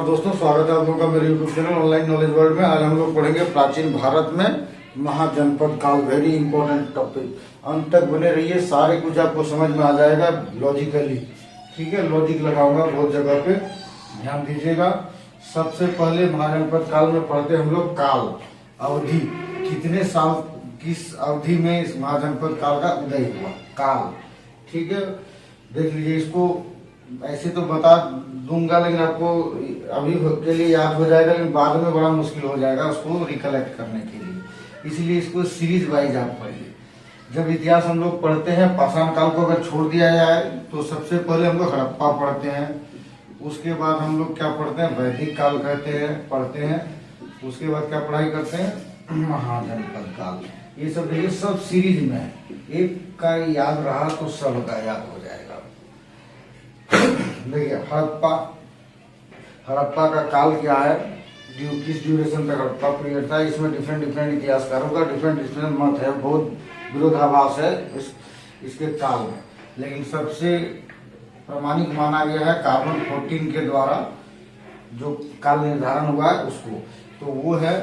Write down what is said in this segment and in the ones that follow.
दोस्तों, स्वागत है आप लोगों का मेरे YouTube channel online knowledge world में। आज हम लोग पढ़ेंगे प्राचीन भारत में महाजनपद काल। वेरी इंपॉर्टेंट टॉपिक, अंत तक बने रहिए, सारे कुछ आपको समझ में आ जाएगा लॉजिकली। ठीक है, लॉजिक लगाऊंगा बहुत जगह पे, ध्यान दीजिएगा। सबसे पहले महाजनपद काल में पढ़ते हम लोग काल, अवधि, कितने साल, किस अवधि में इस महाजनपद काल का उदय हुआ, काल। ठीक है, देख लीजिए। इसको ऐसे तो बता दूंगा, लेकिन आपको अभी के लिए याद हो जाएगा, लेकिन बाद में बड़ा मुश्किल हो जाएगा उसको रिकलेक्ट करने के लिए। इसलिए इसको सीरीज वाइज आप पढ़िए। जब इतिहास हम लोग पढ़ते हैं, पाषाण काल को अगर छोड़ दिया जाए तो सबसे पहले हम लोग हड़प्पा पढ़ते हैं। उसके बाद हम लोग क्या पढ़ते हैं, वैदिक काल पढ़ते हैं। उसके बाद क्या पढ़ाई करते हैं, महाजनपद काल। ये सब देखिए, सब सीरीज में है। एक का याद रहा तो सब का याद हो जाएगा। देखिए, हड़प्पा का काल क्या है, किस ड्यूरेशन तक हड़प्पा पीरियड था। इसमें डिफरेंट इतिहासकारों का डिफरेंट मत है, बहुत विरोधाभास है इसके काल में। लेकिन सबसे प्रामाणिक माना गया है कार्बन 14 के द्वारा जो काल निर्धारण हुआ है उसको, तो वो है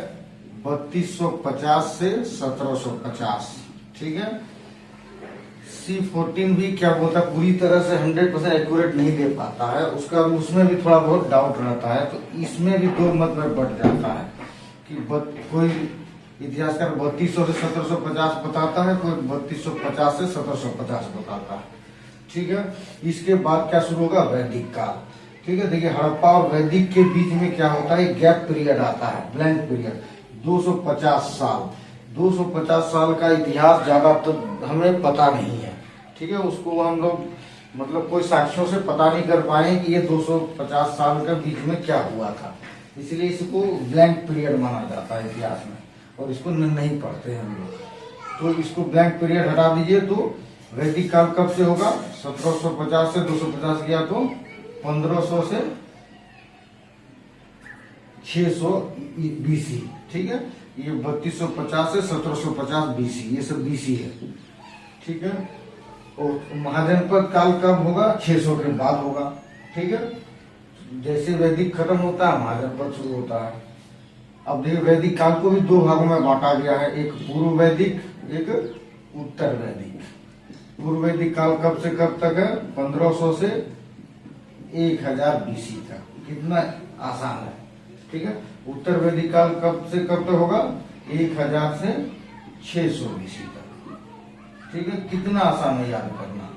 3250 से 1750। ठीक है, C14 भी क्या बोलता है, पूरी तरह से 100% एक्यूरेट नहीं दे पाता है, उसका उसमें भी थोड़ा बहुत डाउट रहता है। तो इसमें भी दो मत में बढ़ जाता है कि कोई इतिहासकार 3200 से 1750 बताता है, कोई 3250 से 1750 बताता है। ठीक है, इसके बाद क्या शुरू होगा, वैदिक काल। ठीक है, देखिए हड़प्पा और वैदिक के बीच में क्या होता है, गैप पीरियड आता है, ब्लैंक पीरियड, 250 साल। 250 साल का इतिहास ज्यादा तो हमें पता नहीं है। ठीक है, उसको हम लोग मतलब कोई साक्ष्यों से पता नहीं कर पाए कि ये 250 साल के बीच में क्या हुआ था, इसलिए इसको ब्लैंक पीरियड माना जाता है इतिहास में, और इसको नहीं पढ़ते हैं हम लोग। तो इसको ब्लैंक पीरियड हटा दीजिए। तो वैदिक काल कब से होगा, 1750 से 250 किया तो 1500 से 600 BC। ठीक है, ये 3250 से 1750 BC, ये सब BC है। ठीक है, और महाजनपद काल कब होगा, 600 के बाद होगा। ठीक है, जैसे वैदिक खत्म होता है महाजनपद शुरू होता है। अब देखिए, वैदिक काल को भी दो भागों में बांटा गया है, एक पूर्व वैदिक, एक उत्तर वैदिक। पूर्व वैदिक काल कब से कब तक है, 1500 से 1000 BC तक, कितना आसान है। ठीक है, उत्तर वैदिक काल कब से कब तक होगा, 1000 से 600 BC तक। ठीक है, कितना आसान है याद करना।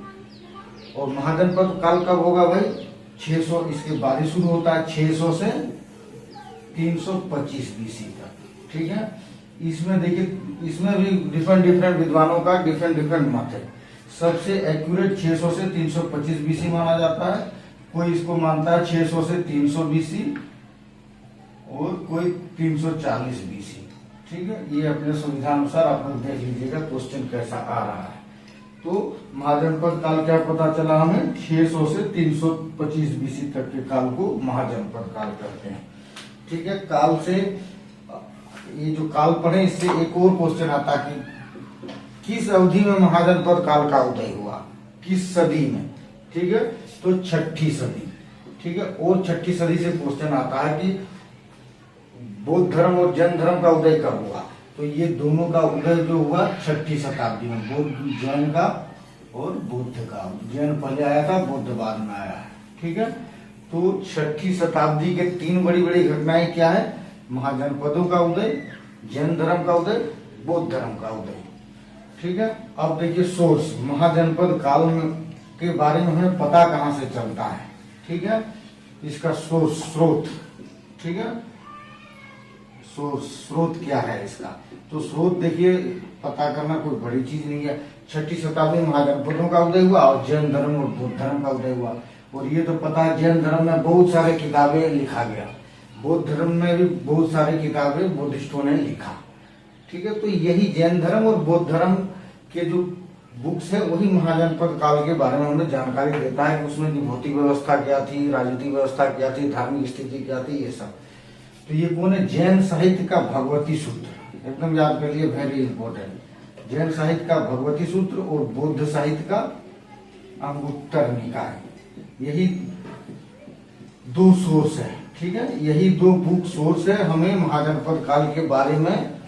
और महाजनपद काल कब होगा भाई, 600, इसके बाद ही शुरू होता है, 600 से 325 BC तक। ठीक है, इसमें देखिए, इसमें भी डिफरेंट विद्वानों का डिफरेंट मत है। सबसे एक्यूरेट 600 से 325 BC माना जाता है। कोई इसको मानता है 600 से 300 BC, और कोई 340 BC। ठीक है, ये अपने सुविधा अनुसार आप लोग देख लीजिएगा क्वेश्चन कैसा आ रहा है। तो महाजनपद काल क्या पता चला हमें, 600 से 325 BC तक के काल को महाजनपद काल कहते हैं। ठीक है, काल से ये जो काल पढ़े, इससे एक और क्वेश्चन आता है कि किस अवधि में महाजनपद काल का उदय हुआ, किस सदी में। ठीक है, तो 6ठी सदी। ठीक है, और 6ठी सदी से क्वेश्चन आता है कि बौद्ध धर्म और जैन धर्म का उदय कब हुआ। तो ये दोनों का उदय जो हुआ 6ठी शताब्दी में, बौद्ध जैन का और बुद्ध का। जैन पहले आया था, बुद्ध बाद में आया है। ठीक है, तो 6ठी शताब्दी के तीन बड़ी घटनाएं क्या है, महाजनपदों का उदय, जैन धर्म का उदय, बौद्ध धर्म का उदय। ठीक है, अब देखिए सोर्स, महाजनपद काल के बारे में हमें पता कहां से चलता है। ठीक है, इसका सोर्स, स्रोत। ठीक है, स्रोत क्या है इसका, तो स्रोत देखिए पता करना कोई बड़ी चीज नहीं है। 6ठी शताब्दी में महाजनपदों का उदय हुआ और जैन धर्म और बौद्ध धर्म का उदय हुआ। और ये तो पता है, जैन धर्म में बहुत सारे किताबें लिखा गया, बौद्ध धर्म में भी बहुत सारी किताबें बुद्धिस्टों ने लिखा। ठीक है, तो यही जैन धर्म और बौद्ध धर्म के जो बुक्स है, वही महाजनपद काल के बारे में हमें जानकारी देता है कि उसमें भौतिक व्यवस्था क्या थी, राजनीतिक व्यवस्था क्या थी, धार्मिक स्थिति क्या थी, ये सब। तो ये कौन है, जैन साहित्य का भगवती सूत्र, एकदम याद कर लिए, वेरी इंपॉर्टेंट। जैन साहित्य का भगवती सूत्र और बौद्ध साहित्य का अंगुत्तर निकाय, यही दो सोर्स है। ठीक है, यही दो बुक सोर्स है हमें महाजनपद काल के बारे में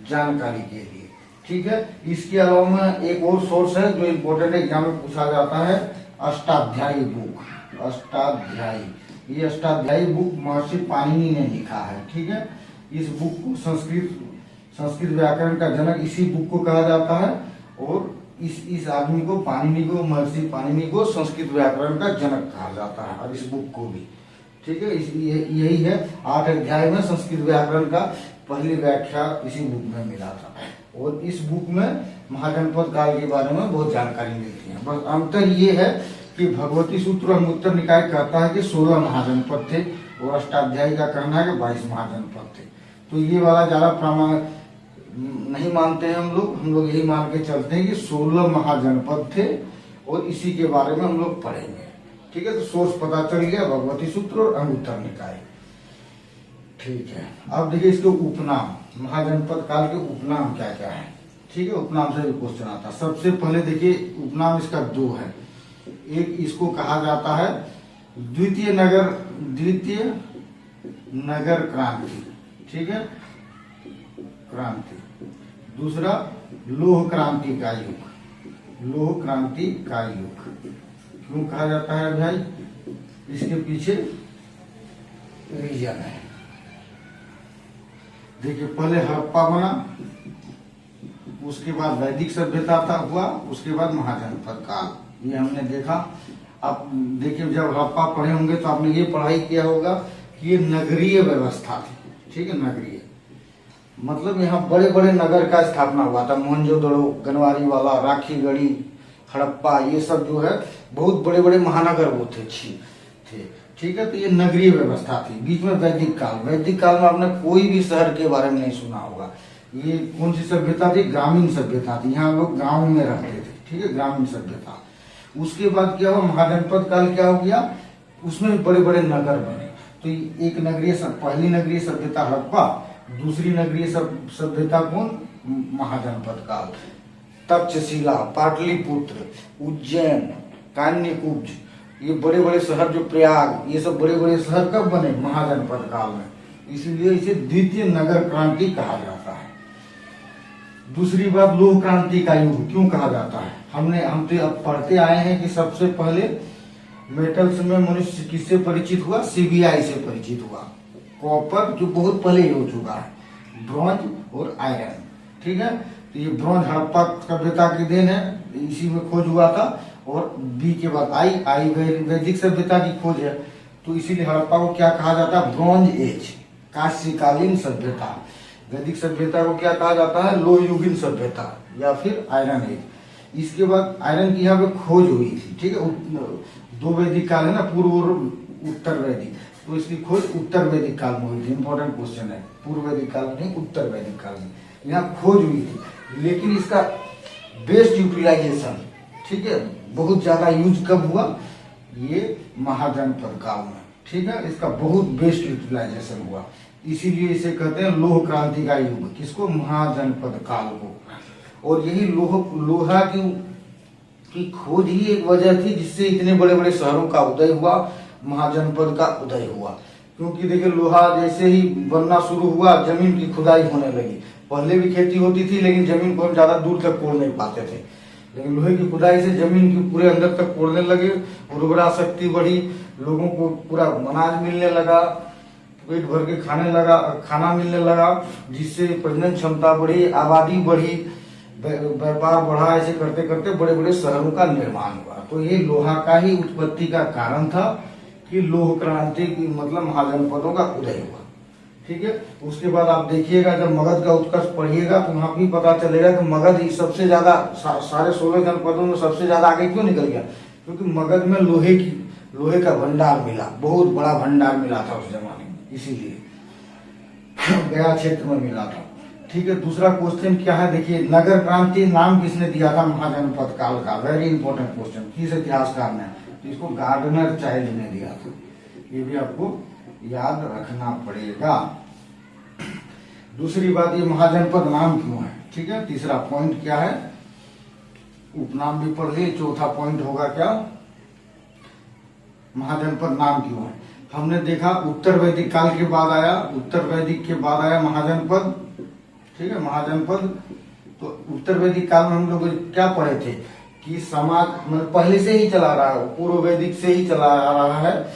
जानकारी के लिए। ठीक है, इसके अलावा एक और सोर्स है जो इम्पोर्टेंट एग्जाम में पूछा जाता है, अष्टाध्यायी बुक। अष्टाध्यायी, ये अष्टाध्यायी बुक महर्षि पाणिनि ने लिखा है। ठीक है, इस बुक को संस्कृत व्याकरण का जनक इसी बुक को कहा जाता है, और इस आदमी को पाणिनि को, महर्षि पाणिनि को संस्कृत व्याकरण का जनक कहा जाता है, और इस बुक को भी। ठीक है, यही है 8 अध्याय में संस्कृत व्याकरण का पहली व्याख्या इसी बुक में मिला था, और इस बुक में महाजनपद काल के बारे में बहुत जानकारी मिलती है। बस अंतर ये है कि भगवती सूत्र और अंगुत्तर निकाय कहता है कि 16 महाजनपद थे, और अष्टाध्यायी का कहना है कि 22 महाजनपद थे। तो ये वाला ज्यादा प्रामाणिक नहीं मानते हैं हम लोग यही मान के चलते हैं कि 16 महाजनपद थे, और इसी के बारे में हम लोग पढ़ेंगे। ठीक है, तो सोर्स पता चल गया, भगवती सूत्र और अंगुत्तर निकाय। ठीक है, अब देखिए इसके उपनाम, महाजनपद काल के उपनाम क्या क्या है। ठीक है, उपनाम से भी क्वेश्चन आता है। सबसे पहले देखिए उपनाम इसका 2 है। एक इसको कहा जाता है द्वितीय नगर क्रांति। ठीक है, क्रांति। दूसरा लौह क्रांति का युग। लौह क्रांति का युग क्यों कहा जाता है भाई, इसके पीछे रीजन है। देखिए पहले हड़प्पा बना, उसके बाद वैदिक सभ्यता था हुआ, उसके बाद महाजनपद काल, ये हमने देखा। अब देखिए जब हड़प्पा पढ़े होंगे तो आपने ये पढ़ाई किया होगा कि ये नगरीय व्यवस्था थी। ठीक है, नगरीय मतलब यहाँ बड़े बड़े नगर का स्थापना हुआ था। मोहनजोदड़ो, गनवारी वाला, राखीगढ़ी, हड़प्पा, ये सब जो है बहुत बड़े बड़े महानगर वो थे। ठीक है, तो ये नगरीय व्यवस्था थी। बीच में वैदिक काल में आपने कोई भी शहर के बारे में नहीं सुना होगा। ये कौन सी सभ्यता थी, ग्रामीण सभ्यता थी। यहाँ लोग गाँव में रहते थे। ठीक है, ग्रामीण सभ्यता। उसके बाद क्या हुआ, महाजनपद काल क्या हो गया, उसमें बड़े बड़े नगर बने। तो एक पहली नगरीय सभ्यता हड़प्पा, दूसरी नगरीय सभ्यता कौन, महाजनपद काल। तक्षशिला, पाटलिपुत्र, उज्जैन, कान्यकुब्ज, ये बड़े बड़े शहर जो प्रयाग, ये सब बड़े बड़े शहर कब बने, महाजनपद काल में। इसलिए इसे द्वितीय नगर क्रांति कहा जाता है। दूसरी बात, लौह क्रांति का युग क्यों कहा जाता है, हम तो अब पढ़ते आए हैं कि सबसे पहले मेटल्स में मनुष्य किससे परिचित हुआ, सीबीआई से परिचित हुआ। कॉपर जो बहुत पहले ही हो चुका है, ब्रॉन्ज और आयरन। ठीक है, तो ये ब्रॉन्ज हड़प्पा सभ्यता की देन है, इसी में खोज हुआ था। और बी के बाद आई वैदिक सभ्यता की खोज है। तो इसीलिए हड़प्पा को क्या कहा जाता है, ब्रॉन्ज एज, कांस्यकालीन सभ्यता। वैदिक सभ्यता को क्या कहा जाता है, लोह युगीन सभ्यता या फिर आयरन एज। इसके बाद आयरन की यहाँ पे खोज हुई थी। ठीक है, 2 वैदिक काल है ना, पूर्व और उत्तर वैदिक, तो इसकी खोज उत्तर वैदिक काल में हुई थी। इंपॉर्टेंट क्वेश्चन है, पूर्व वैदिक काल में नहीं, उत्तर वैदिक काल में यहाँ खोज हुई थी। लेकिन इसका बेस्ट यूटिलाइजेशन, ठीक है, बहुत ज्यादा यूज कब हुआ, ये महाजनपद काल में। ठीक है, इसका बहुत बेस्ट यूटिलाइजेशन हुआ, इसीलिए इसे कहते हैं लौह क्रांति का युग। किसको, महाजनपद काल को। और यही लोहा की खोज ही एक वजह थी जिससे इतने बड़े बड़े शहरों का उदय हुआ, महाजनपद का उदय हुआ। क्योंकि देखिए लोहा जैसे ही बनना शुरू हुआ, जमीन की खुदाई होने लगी। पहले भी खेती होती थी लेकिन जमीन को हम ज्यादा दूर तक कोड़ नहीं पाते थे, लेकिन लोहे की खुदाई से जमीन की पूरे अंदर तक कोड़ने लगे, उर्वरा शक्ति बढ़ी, लोगों को पूरा अनाज मिलने लगा, पेट भर के खाना मिलने लगा, जिससे प्रजनन क्षमता बढ़ी, आबादी बढ़ी, व्यापार बढ़ा। ऐसे करते करते बड़े बड़े शहरों का निर्माण हुआ। तो ये लोहा का ही उत्पत्ति का कारण था कि लौह क्रांति की मतलब महाजनपदों का उदय हुआ। ठीक है, उसके बाद आप देखिएगा जब मगध का उत्कर्ष पढ़िएगा तो वहां भी पता चलेगा कि मगध ही सबसे ज्यादा सारे 16 जनपदों में सबसे ज्यादा आगे क्यों निकल गया, क्योंकि मगध में लोहे का भंडार मिला, बहुत बड़ा भंडार मिला था उस जमाने में, इसीलिए गया क्षेत्र में मिला था। ठीक है, दूसरा क्वेश्चन क्या है, देखिए नगर क्रांति नाम किसने दिया था महाजनपद काल का, वेरी इंपॉर्टेंट क्वेश्चन, किस इतिहासकार ने, तो इसको गार्डनर चाइल्ड ने दिया था। ये भी आपको याद रखना पड़ेगा। दूसरी बात, ये महाजनपद नाम क्यों है। ठीक है, तीसरा पॉइंट क्या है, उपनाम भी पढ़ लिए। चौथा पॉइंट होगा क्या, महाजनपद नाम क्यों है। हमने देखा उत्तर वैदिक काल के बाद आया, उत्तर वैदिक के बाद आया महाजनपद, ठीक है, महाजनपद। तो उत्तर वैदिक काल में हम लोग क्या पढ़े थे कि समाज मतलब पहले से ही चला रहा है, पूर्व वैदिक से ही चला आ रहा है,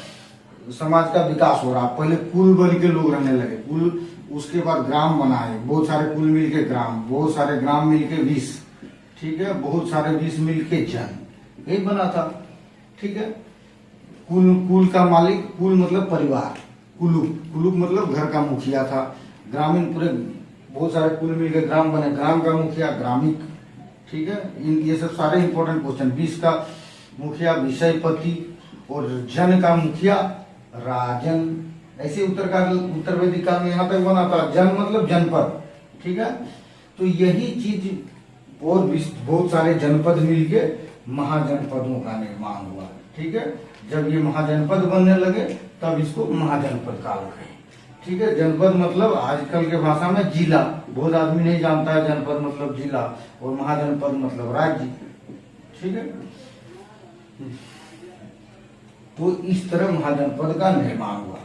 समाज का विकास हो रहा है। पहले कुल बन के लोग रहने लगे, कुल, उसके बाद ग्राम बनाए, बहुत सारे कुल मिलके ग्राम, बहुत सारे ग्राम मिलके विष, ठीक है, बहुत सारे विष मिलके जन, यही बना था, ठीक है। कुल, कुल का मालिक, कुल मतलब परिवार, कुलुप, कुलुप मतलब घर का मुखिया था। ग्रामीण पूरे बहुत सारे कुल मिलकर ग्राम बने, ग्राम का मुखिया ग्रामिक, ठीक है। ये सब सारे इंपॉर्टेंट क्वेश्चन। विष का मुखिया विषयपति और जन का मुखिया राजन, ऐसे उत्तर वैदिक काल में यहाँ तक बना था। जन मतलब जनपद, ठीक है। तो यही चीज और बहुत सारे जनपद मिलके महाजनपदों का निर्माण हुआ, ठीक है। जब ये महाजनपद बनने लगे तब इसको महाजनपद काल कहे, ठीक है। जनपद मतलब आजकल के भाषा में जिला, बहुत आदमी नहीं जानता है जनपद मतलब जिला, और महाजनपद मतलब राज्य, ठीक है। तो इस तरह महाजनपद का निर्माण हुआ।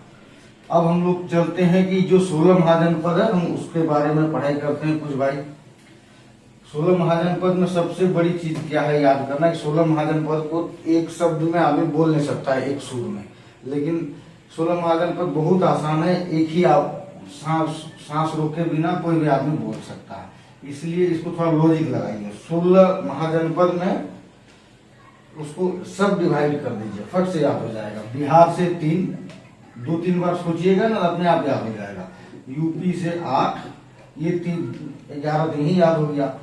अब हम लोग चलते हैं कि जो 16 महाजनपद है, हम उसके बारे में पढ़ाई करते हैं कुछ भाई। 16 महाजनपद में सबसे बड़ी चीज क्या है याद करना कि 16 महाजनपद को एक शब्द में आदमी बोल नहीं सकता है, एक सुर में, लेकिन 16 महाजनपद बहुत आसान है, एक ही सांस रोके बिना कोई भी आदमी बोल सकता है, इसलिए इसको थोड़ा लॉजिक लगाइए। 16 महाजनपद में उसको सब डिवाइड कर दीजिए, फट से याद हो जाएगा। बिहार से 3, 2-3 बार सोचिएगा ना, अपने आप याद हो जाएगा। यूपी से 8, ये 11 दिन ही याद हो गया।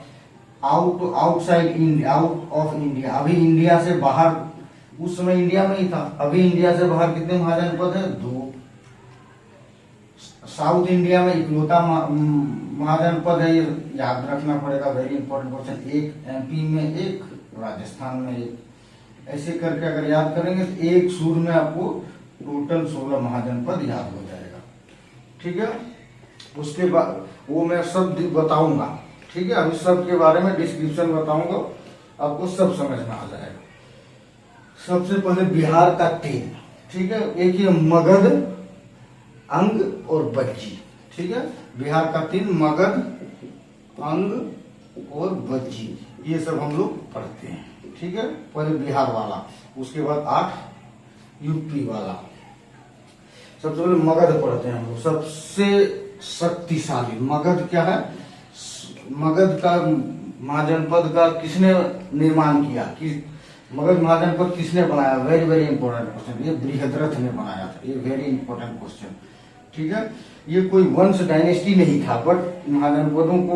Outside India, out of India, अभी इंडिया से बाहर, उस समय इंडिया में ही था, अभी इंडिया से बाहर कितने महाजनपद है? 2। साउथ इंडिया में इकलौता महाजनपद है, ये याद रखना पड़ेगा, वेरी इंपॉर्टेंट क्वेश्चन। 1 एमपी में, 1 राजस्थान में, 1, ऐसे करके अगर याद करेंगे तो एक सूर में आपको टोटल 16 महाजनपद याद हो जाएगा, ठीक है। उसके बाद वो मैं सब बताऊंगा, ठीक है। अभी सब के बारे में डिस्क्रिप्शन बताऊंगा, आपको सब समझ में आ जाएगा। सबसे पहले बिहार का 3, ठीक है। एक ही मगध, अंग और बज्जी, ठीक है। बिहार का 3 मगध, अंग और बज्जी, ये सब हम लोग पढ़ते हैं, ठीक है। पहले बिहार वाला, उसके बाद 8 यूपी वाला। सबसे पहले मगध पढ़ते हैं हम लोग। सबसे शक्तिशाली मगध क्या है? मगध का महाजनपद का किसने निर्माण किया, कि मगध महाजनपद किसने बनाया? वेरी वेरी इंपॉर्टेंट क्वेश्चन, ये बृहद्रथ ने बनाया था, ये वेरी इंपॉर्टेंट क्वेश्चन, ठीक है। ये कोई वंश डायनेस्टी नहीं था, बट महाजनपदों को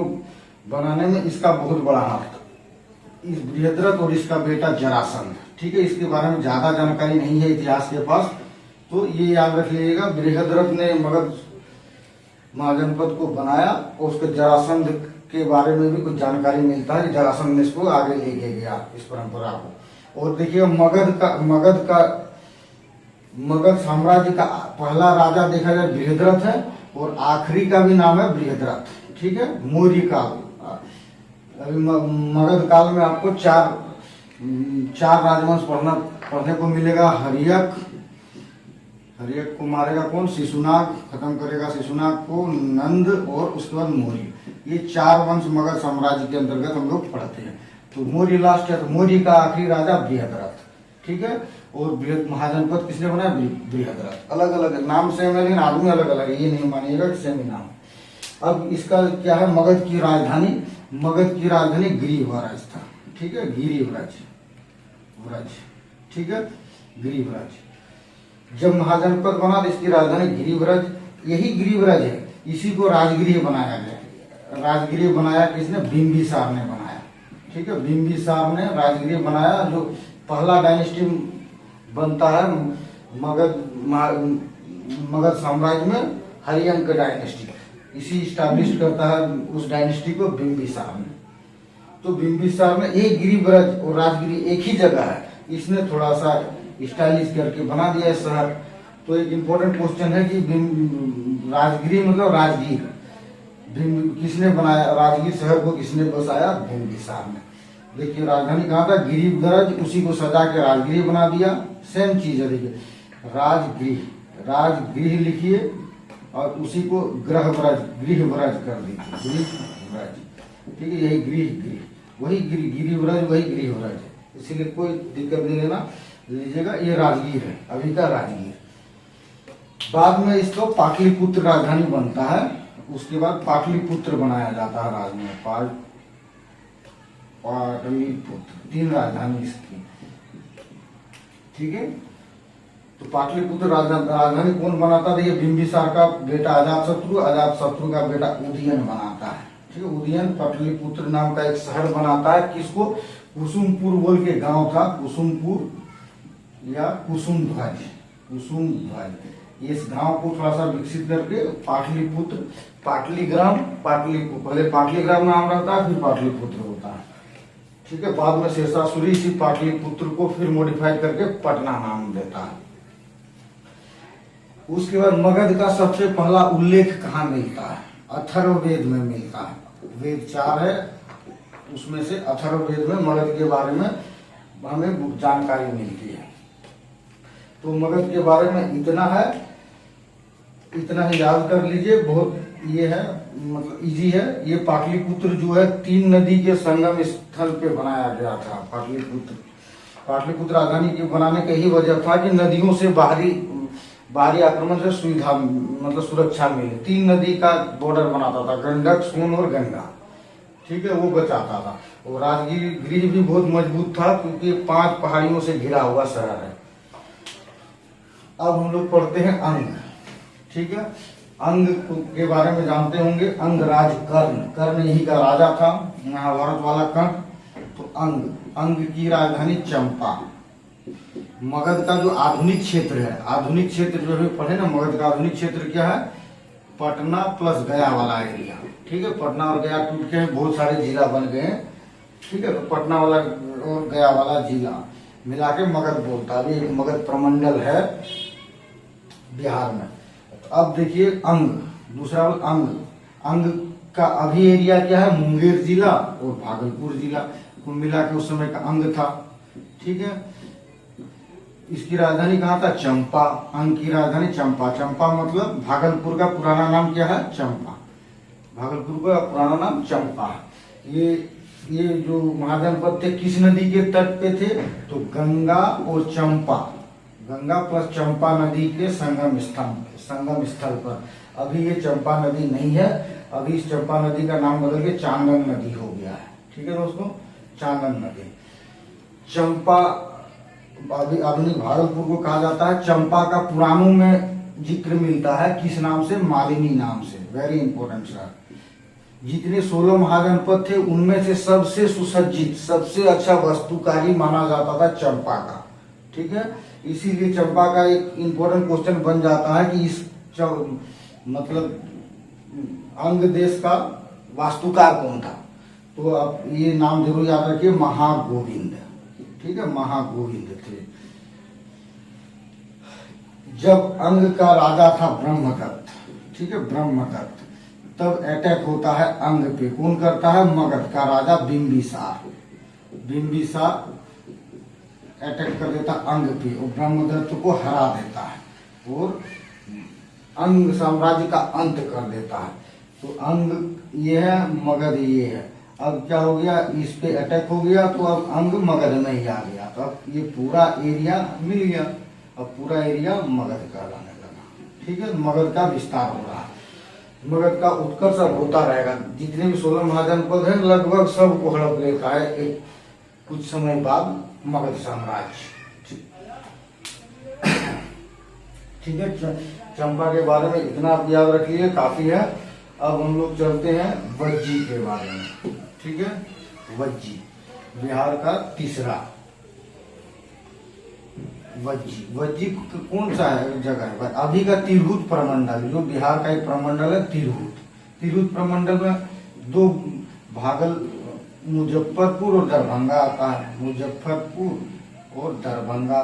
बनाने में इसका बहुत बड़ा हाथ था। इस बृहद्रथ और इसका बेटा जरासंध, ठीक है। इसके बारे में ज्यादा जानकारी नहीं है इतिहास के पास, तो ये याद रख लीजिएगा। बृहद्रथ ने मगध महाजनपद को बनाया, और उसके जरासंध के बारे में भी कुछ जानकारी मिलता है, जरासंध ने इसको आगे लेके गया, इस परंपरा को। और देखिए मगध साम्राज्य का पहला राजा देखा जाए बृहद्रथ है, और आखिरी का भी नाम है बृहद्रथ, ठीक है। मौर्य काल, अभी मगध काल में आपको 4 राजवंश पढ़ने को मिलेगा। हर्यक को मारेगा कौन? शिशुनाग, खत्म करेगा शिशुनाग को नंद, और उसके बाद मौर्य। ये 4 वंश मगध साम्राज्य के अंतर्गत हम लोग पढ़ते हैं। तो मौर्य लास्ट है, तो मौर्य का आखिरी राजा बृहद्रथ, ठीक है। और बृहद महाजनपद किसने बनाया? बृहद्रथ। अलग अलग नाम सेम है, लेकिन आदमी अलग अलग है, ये नहीं मानिएगा कि सेम ही नाम। अब इसका क्या है? मगध की राजधानी गिरिव्रज था, ठीक है। गिरिव्रज, ठीक है, गिरिव्रज। जब महाजनपद बना तो इसकी राजधानी गिरिव्रज, यही गिरिव्रज है, इसी को राजगृह बनाया गया। राजगृह बनाया किसने? बिंबिसार ने बनाया, ठीक है। बिंबिसार ने राजगृह बनाया, जो पहला डायनेस्टी बनता है मगध साम्राज्य में, हरियंक डायनेस्टी, इसी स्टैब्लिश करता है उस डायनेस्टी को बिंबिसार ने। तो बिंबिसार में एक गिरिव्रज और राजगृह एक ही जगह है, इसने थोड़ा सा स्टाइलिश करके बना दिया है शहर। तो एक इम्पोर्टेंट क्वेश्चन है कि राजगृह मतलब राजगीर किसने बनाया? राजगीर शहर को किसने बसाया? बिंबिसार ने। देखिए राजधानी कहाँ था? गिरिव्रज, उसी को सजा के राजगृह बना दिया। सेम चीज है, देखिए राजगृह, राजगृह लिखिए और उसी को गृहव्रज कर दीजिए, गृहव्रज। ठीक है, यही गृह वही गिरिव्रज वही गृहव्रज है, इसीलिए कोई दिक्कत नहीं लेना, लीजिएगा। ये राजगीर है, अभी का राजगीर। बाद में इसको पाटलिपुत्र राजधानी बनता है, उसके बाद पाटलिपुत्र बनाया जाता है राज्य में, पाटलिपुत्र, 3 राजधानी इसकी। ठीक है, तो पाटलिपुत्र राजधानी कौन बनाता था? ये बिंबिसार का बेटा अजातशत्रु का बेटा उदयन बनाता है। ठीक है, उदयन पाटलिपुत्र नाम का एक शहर बनाता है, किसको? कुसुमपुर बोल के गांव था, कुसुमपुर या कुसुमध्वज, इस गांव को थोड़ा सा विकसित करके पाटलिपुत्र, पाटलीग्राम, पाटलिपुत्र, पहले पाटलीग्राम नाम रहता है, फिर पाटलिपुत्र होता है। ठीक है, बाद में शेषासुरी इसी पाटलिपुत्र को फिर मॉडिफाई करके पटना नाम देता है। उसके बाद मगध का सबसे पहला उल्लेख कहाँ मिलता है? अथर्ववेद में मिलता है। वेद 4 है, उसमें से अथर्ववेद में मगध के बारे में हमें जानकारी मिलती है। तो मगध के बारे में इतना है, इतना ही याद कर लीजिए, बहुत ये है, मतलब इजी है। ये पाटलिपुत्र जो है 3 नदी के संगम स्थल पे बनाया गया था। पाटलिपुत्र राजधानी के बनाने का ही वजह था कि नदियों से बाहरी आक्रमण से सुविधा, मतलब सुरक्षा मिले। 3 नदी का बॉर्डर बनाता था, गंडक, सोन और गंगा। ठीक है, वो बचाता था। और राजगीर भी बहुत मजबूत था, क्योंकि 5 पहाड़ियों से घिरा हुआ शहर है। अब हम लोग पढ़ते हैं अंग। ठीक है, अंग के बारे में जानते होंगे। अंगराज कर्ण यही का राजा था, महाभारत वाला कर्ण। तो अंग की राजधानी चंपा। मगध का जो आधुनिक क्षेत्र है, आधुनिक क्षेत्र जो भी पढ़े ना, मगध का आधुनिक क्षेत्र क्या है? पटना प्लस गया वाला एरिया। ठीक है, पटना और गया टूट के बहुत सारे जिला बन गए। ठीक है, तो पटना वाला और गया वाला जिला मिला के मगध बोलता है। अभी मगध प्रमंडल है बिहार में। तो अब देखिए अंग, दूसरा अंग का अभी एरिया क्या है? मुंगेर जिला और भागलपुर जिला को मिला के उस समय का अंग था। ठीक है, इसकी राजधानी कहाँ था? चंपा। अंग की राजधानी चंपा मतलब भागलपुर का पुराना नाम क्या है? चंपा। भागलपुर का पुराना नाम चंपा है। ये जो महाजनपद थे किस नदी के तट पे थे? तो गंगा और चंपा, गंगा प्लस चंपा नदी के संगम स्थल पर। अभी ये चंपा नदी नहीं है, अभी इस चंपा नदी का नाम बदल के चांगन नदी हो गया है। ठीक है दोस्तों, चांगन नदी। चंपा आधुनिक भागलपुर को कहा जाता है। चंपा का पुराणों में जिक्र मिलता है, किस नाम से? मालिनी नाम से। Very important sir. जितने 16 महाजनपद थे उनमें से सबसे सुसज्जित, सबसे अच्छा वास्तुकारी माना जाता था चंपा का। ठीक है, इसीलिए चंपा का एक इंपॉर्टेंट क्वेश्चन बन जाता है कि इस मतलब अंग देश का वास्तुकार कौन था? तो आप ये नाम जरूर याद रखिए, महागोविंद। ठीक है, महागोविंद थे। जब अंग का राजा था ब्रह्मदत्त, ठीक है, ब्रह्मदत्त, तब अटैक होता है अंग पे। कौन करता है? मगध का राजा बिंबिसार अटैक कर देता अंग पे और ब्रह्मदत्त को हरा देता है और अंग साम्राज्य का अंत कर देता है। तो अंग ये है, मगध ये है। अब क्या हो गया? इस पे अटैक हो गया, तो अब अंग मगध में ही आ गया। तो अब ये पूरा एरिया मिल गया, अब पूरा एरिया मगध का रहने लगा। ठीक है, मगध का विस्तार हो रहा है, मगध का उत्कर्ष अब होता रहेगा। जितने भी 16 महाजनपद हैं लगभग सब को हड़प लेता है एक कुछ समय बाद मगध साम्राज्य। ठीक है, चंपा के बारे में इतना आप याद रख लीजिए, काफी है। अब हम लोग चलते हैं वज्जी के बारे में। ठीक है, वज्जी बिहार का तीसरा। वज्जी कौन सा है जगह है? अभी का तिरहुत प्रमंडल, जो बिहार का एक प्रमंडल है तिरहुत प्रमंडल में 2 मुजफ्फरपुर और दरभंगा आता है। मुजफ्फरपुर और दरभंगा।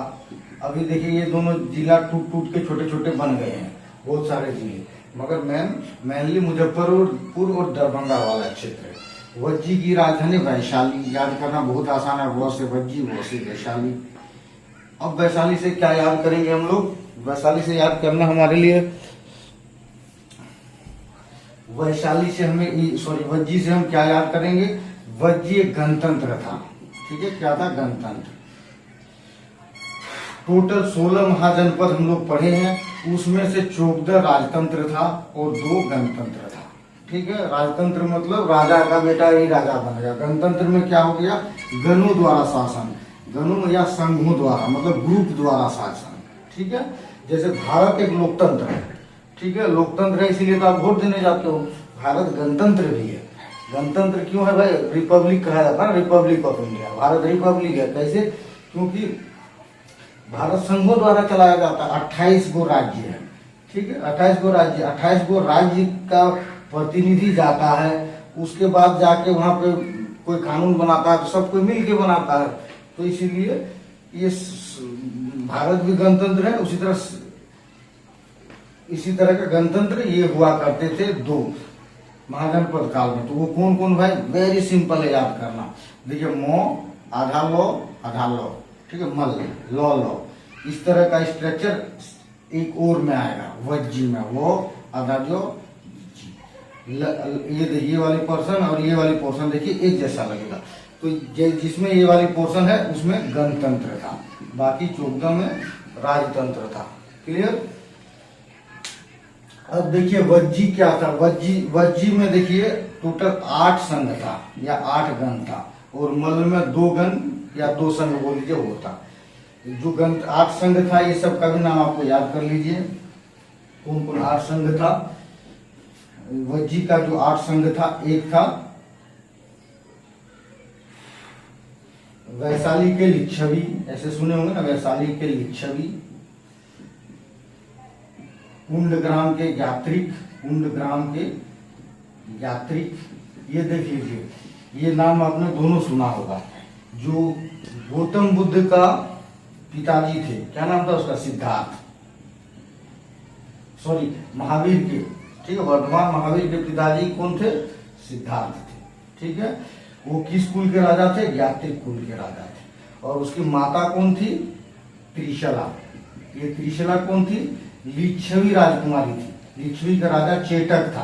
अभी देखिए ये दोनों जिला टूट के छोटे छोटे बन गए हैं, बहुत सारे जिले, मगर मेनली मुजफ्फरपुर और दरभंगा वाला क्षेत्र है। वज्जी की राजधानी वैशाली। याद करना बहुत आसान है, वो से वज्जी, वो से वैशाली। अब वैशाली से क्या याद करेंगे हम लोग? वैशाली से याद करना हमारे लिए, वैशाली से हमें सॉरी वज्जी से हम क्या याद करेंगे? वज्जी एक गणतंत्र था, ठीक है, क्या था? गणतंत्र। टोटल 16 महाजनपद हम लोग पढ़े हैं, उसमें से 14 राजतंत्र था और 2 गणतंत्र था, ठीक है। राजतंत्र मतलब राजा का बेटा ही राजा बनेगा। गणतंत्र में क्या हो गया? गणों द्वारा शासन, गणों या संघों द्वारा मतलब ग्रुप द्वारा शासन, ठीक है। जैसे भारत एक लोकतंत्र है, ठीक है, लोकतंत्र है इसीलिए तो आप वोट देने जाते हो। भारत गणतंत्र भी है। गणतंत्र क्यों है भाई? रिपब्लिक कहा जाता है, Republic of India. Bharat Republic है, कैसे? क्योंकि भारत संघों द्वारा चलाया जाता है। 28 गो राज्य है, ठीक है, 28 गो राज्य, 28 गो राज्य का प्रतिनिधि जाता है, उसके बाद जाके वहां पे कोई कानून बनाता है, तो सब कोई मिल के बनाता है। तो इसीलिए ये भारत भी गणतंत्र है। इसी तरह का गणतंत्र ये हुआ करते थे 2 महाजनपद काल में। तो वो कौन कौन भाई? वेरी सिंपल है याद करना। देखिए, मो आधा लो, ठीक है, मल लॉ, इस तरह का स्ट्रक्चर एक और में आएगा वज्जी में। वो आधा जो ये वाली पोर्शन और ये वाली पोर्शन देखिए एक जैसा लगेगा। तो जिसमें ये वाली पोर्शन है उसमें गणतंत्र था, बाकी 14 में राजतंत्र था। क्लियर? अब देखिए वज्जी क्या था? वज्जी में देखिए टोटल 8 संघ था या 8 गण था, और मल में 2 गण या 2 संघ बोल लीजिए होता। जो गण 8 संघ था, ये सब का भी नाम आपको याद कर लीजिए, कौन कौन 8 संघ था। वज्जी का जो 8 संघ था, एक था वैशाली के लिच्छवी, ऐसे सुने होंगे ना, वैशाली के लिच्छवी। कुंडग्राम के यात्रिक, ये देख लीजिए, ये नाम आपने दोनों सुना होगा। जो गौतम बुद्ध का पिताजी थे, क्या नाम था उसका? सिद्धार्थ, सॉरी महावीर के, ठीक है, वर्धमान महावीर के पिताजी कौन थे? सिद्धार्थ थे, ठीक है। वो किस कुल के राजा थे? यात्रिक कुल के राजा थे। और उसकी माता कौन थी? त्रिशला। ये त्रिशला कौन थी? लिच्छवी राजकुमारी थी। लिच्छवी का राजा चेटक था,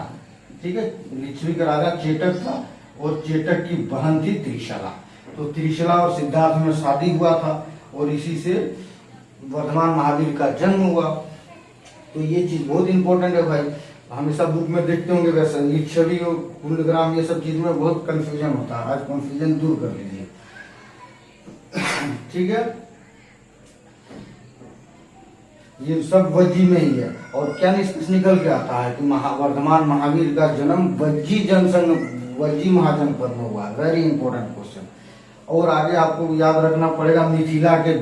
ठीक है, लिच्छवी का राजा चेटक था, और चेटक की बहन थी त्रिशला। तो त्रिशला और सिद्धार्थ में शादी हुआ था, और इसी से वर्धमान महावीर का जन्म हुआ। तो ये चीज बहुत इंपॉर्टेंट है भाई, हमेशा बुक में देखते होंगे। वैसे लिच्छवी और कुंडग्राम ये सब चीज में बहुत कंफ्यूजन होता है, आज कंफ्यूजन दूर कर लीजिए, ठीक है। ये सब वज्जी में ही है। और क्या निकल के आता है कि वर्धमान महावीर का जन्म वज्जी जनसंघ, वज्जी महाजनपद में हुआ। Very important question. और आगे आपको याद रखना पड़ेगा मिथिला के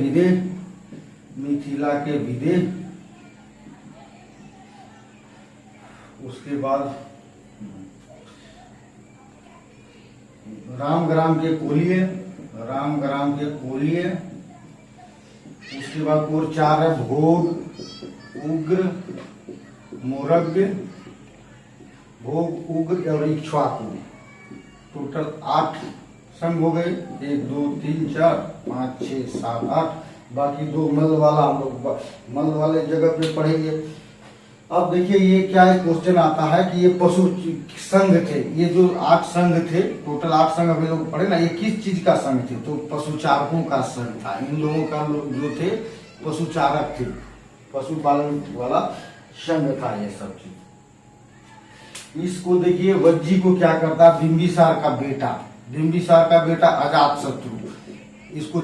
विदेह, उसके बाद रामग्राम के कोलिये, उसके बाद और 4 है भोग, उग्र, मोरग्य, और इक्ष्वाकु। टोटल 8 संघ हो गए, 1 2 3 4 5 6 7 8। बाकी 2 मल वाला हम लोग मल वाले जगह पे पढ़ेंगे। अब देखिए ये क्या क्वेश्चन आता है कि ये पशु संघ थे, ये जो 8 संघ थे, टोटल 8 संघ अभी लोग पढ़े ना, ये किस चीज का संघ थे? तो पशुचारकों का संघ था। इन लोगों का जो थे पशुचारक थे, पशुपालन वाला संघ था ये सब चीज। इसको देखिए वज्जी को क्या करता? बिंबिसार का बेटा अजातशत्रु इसको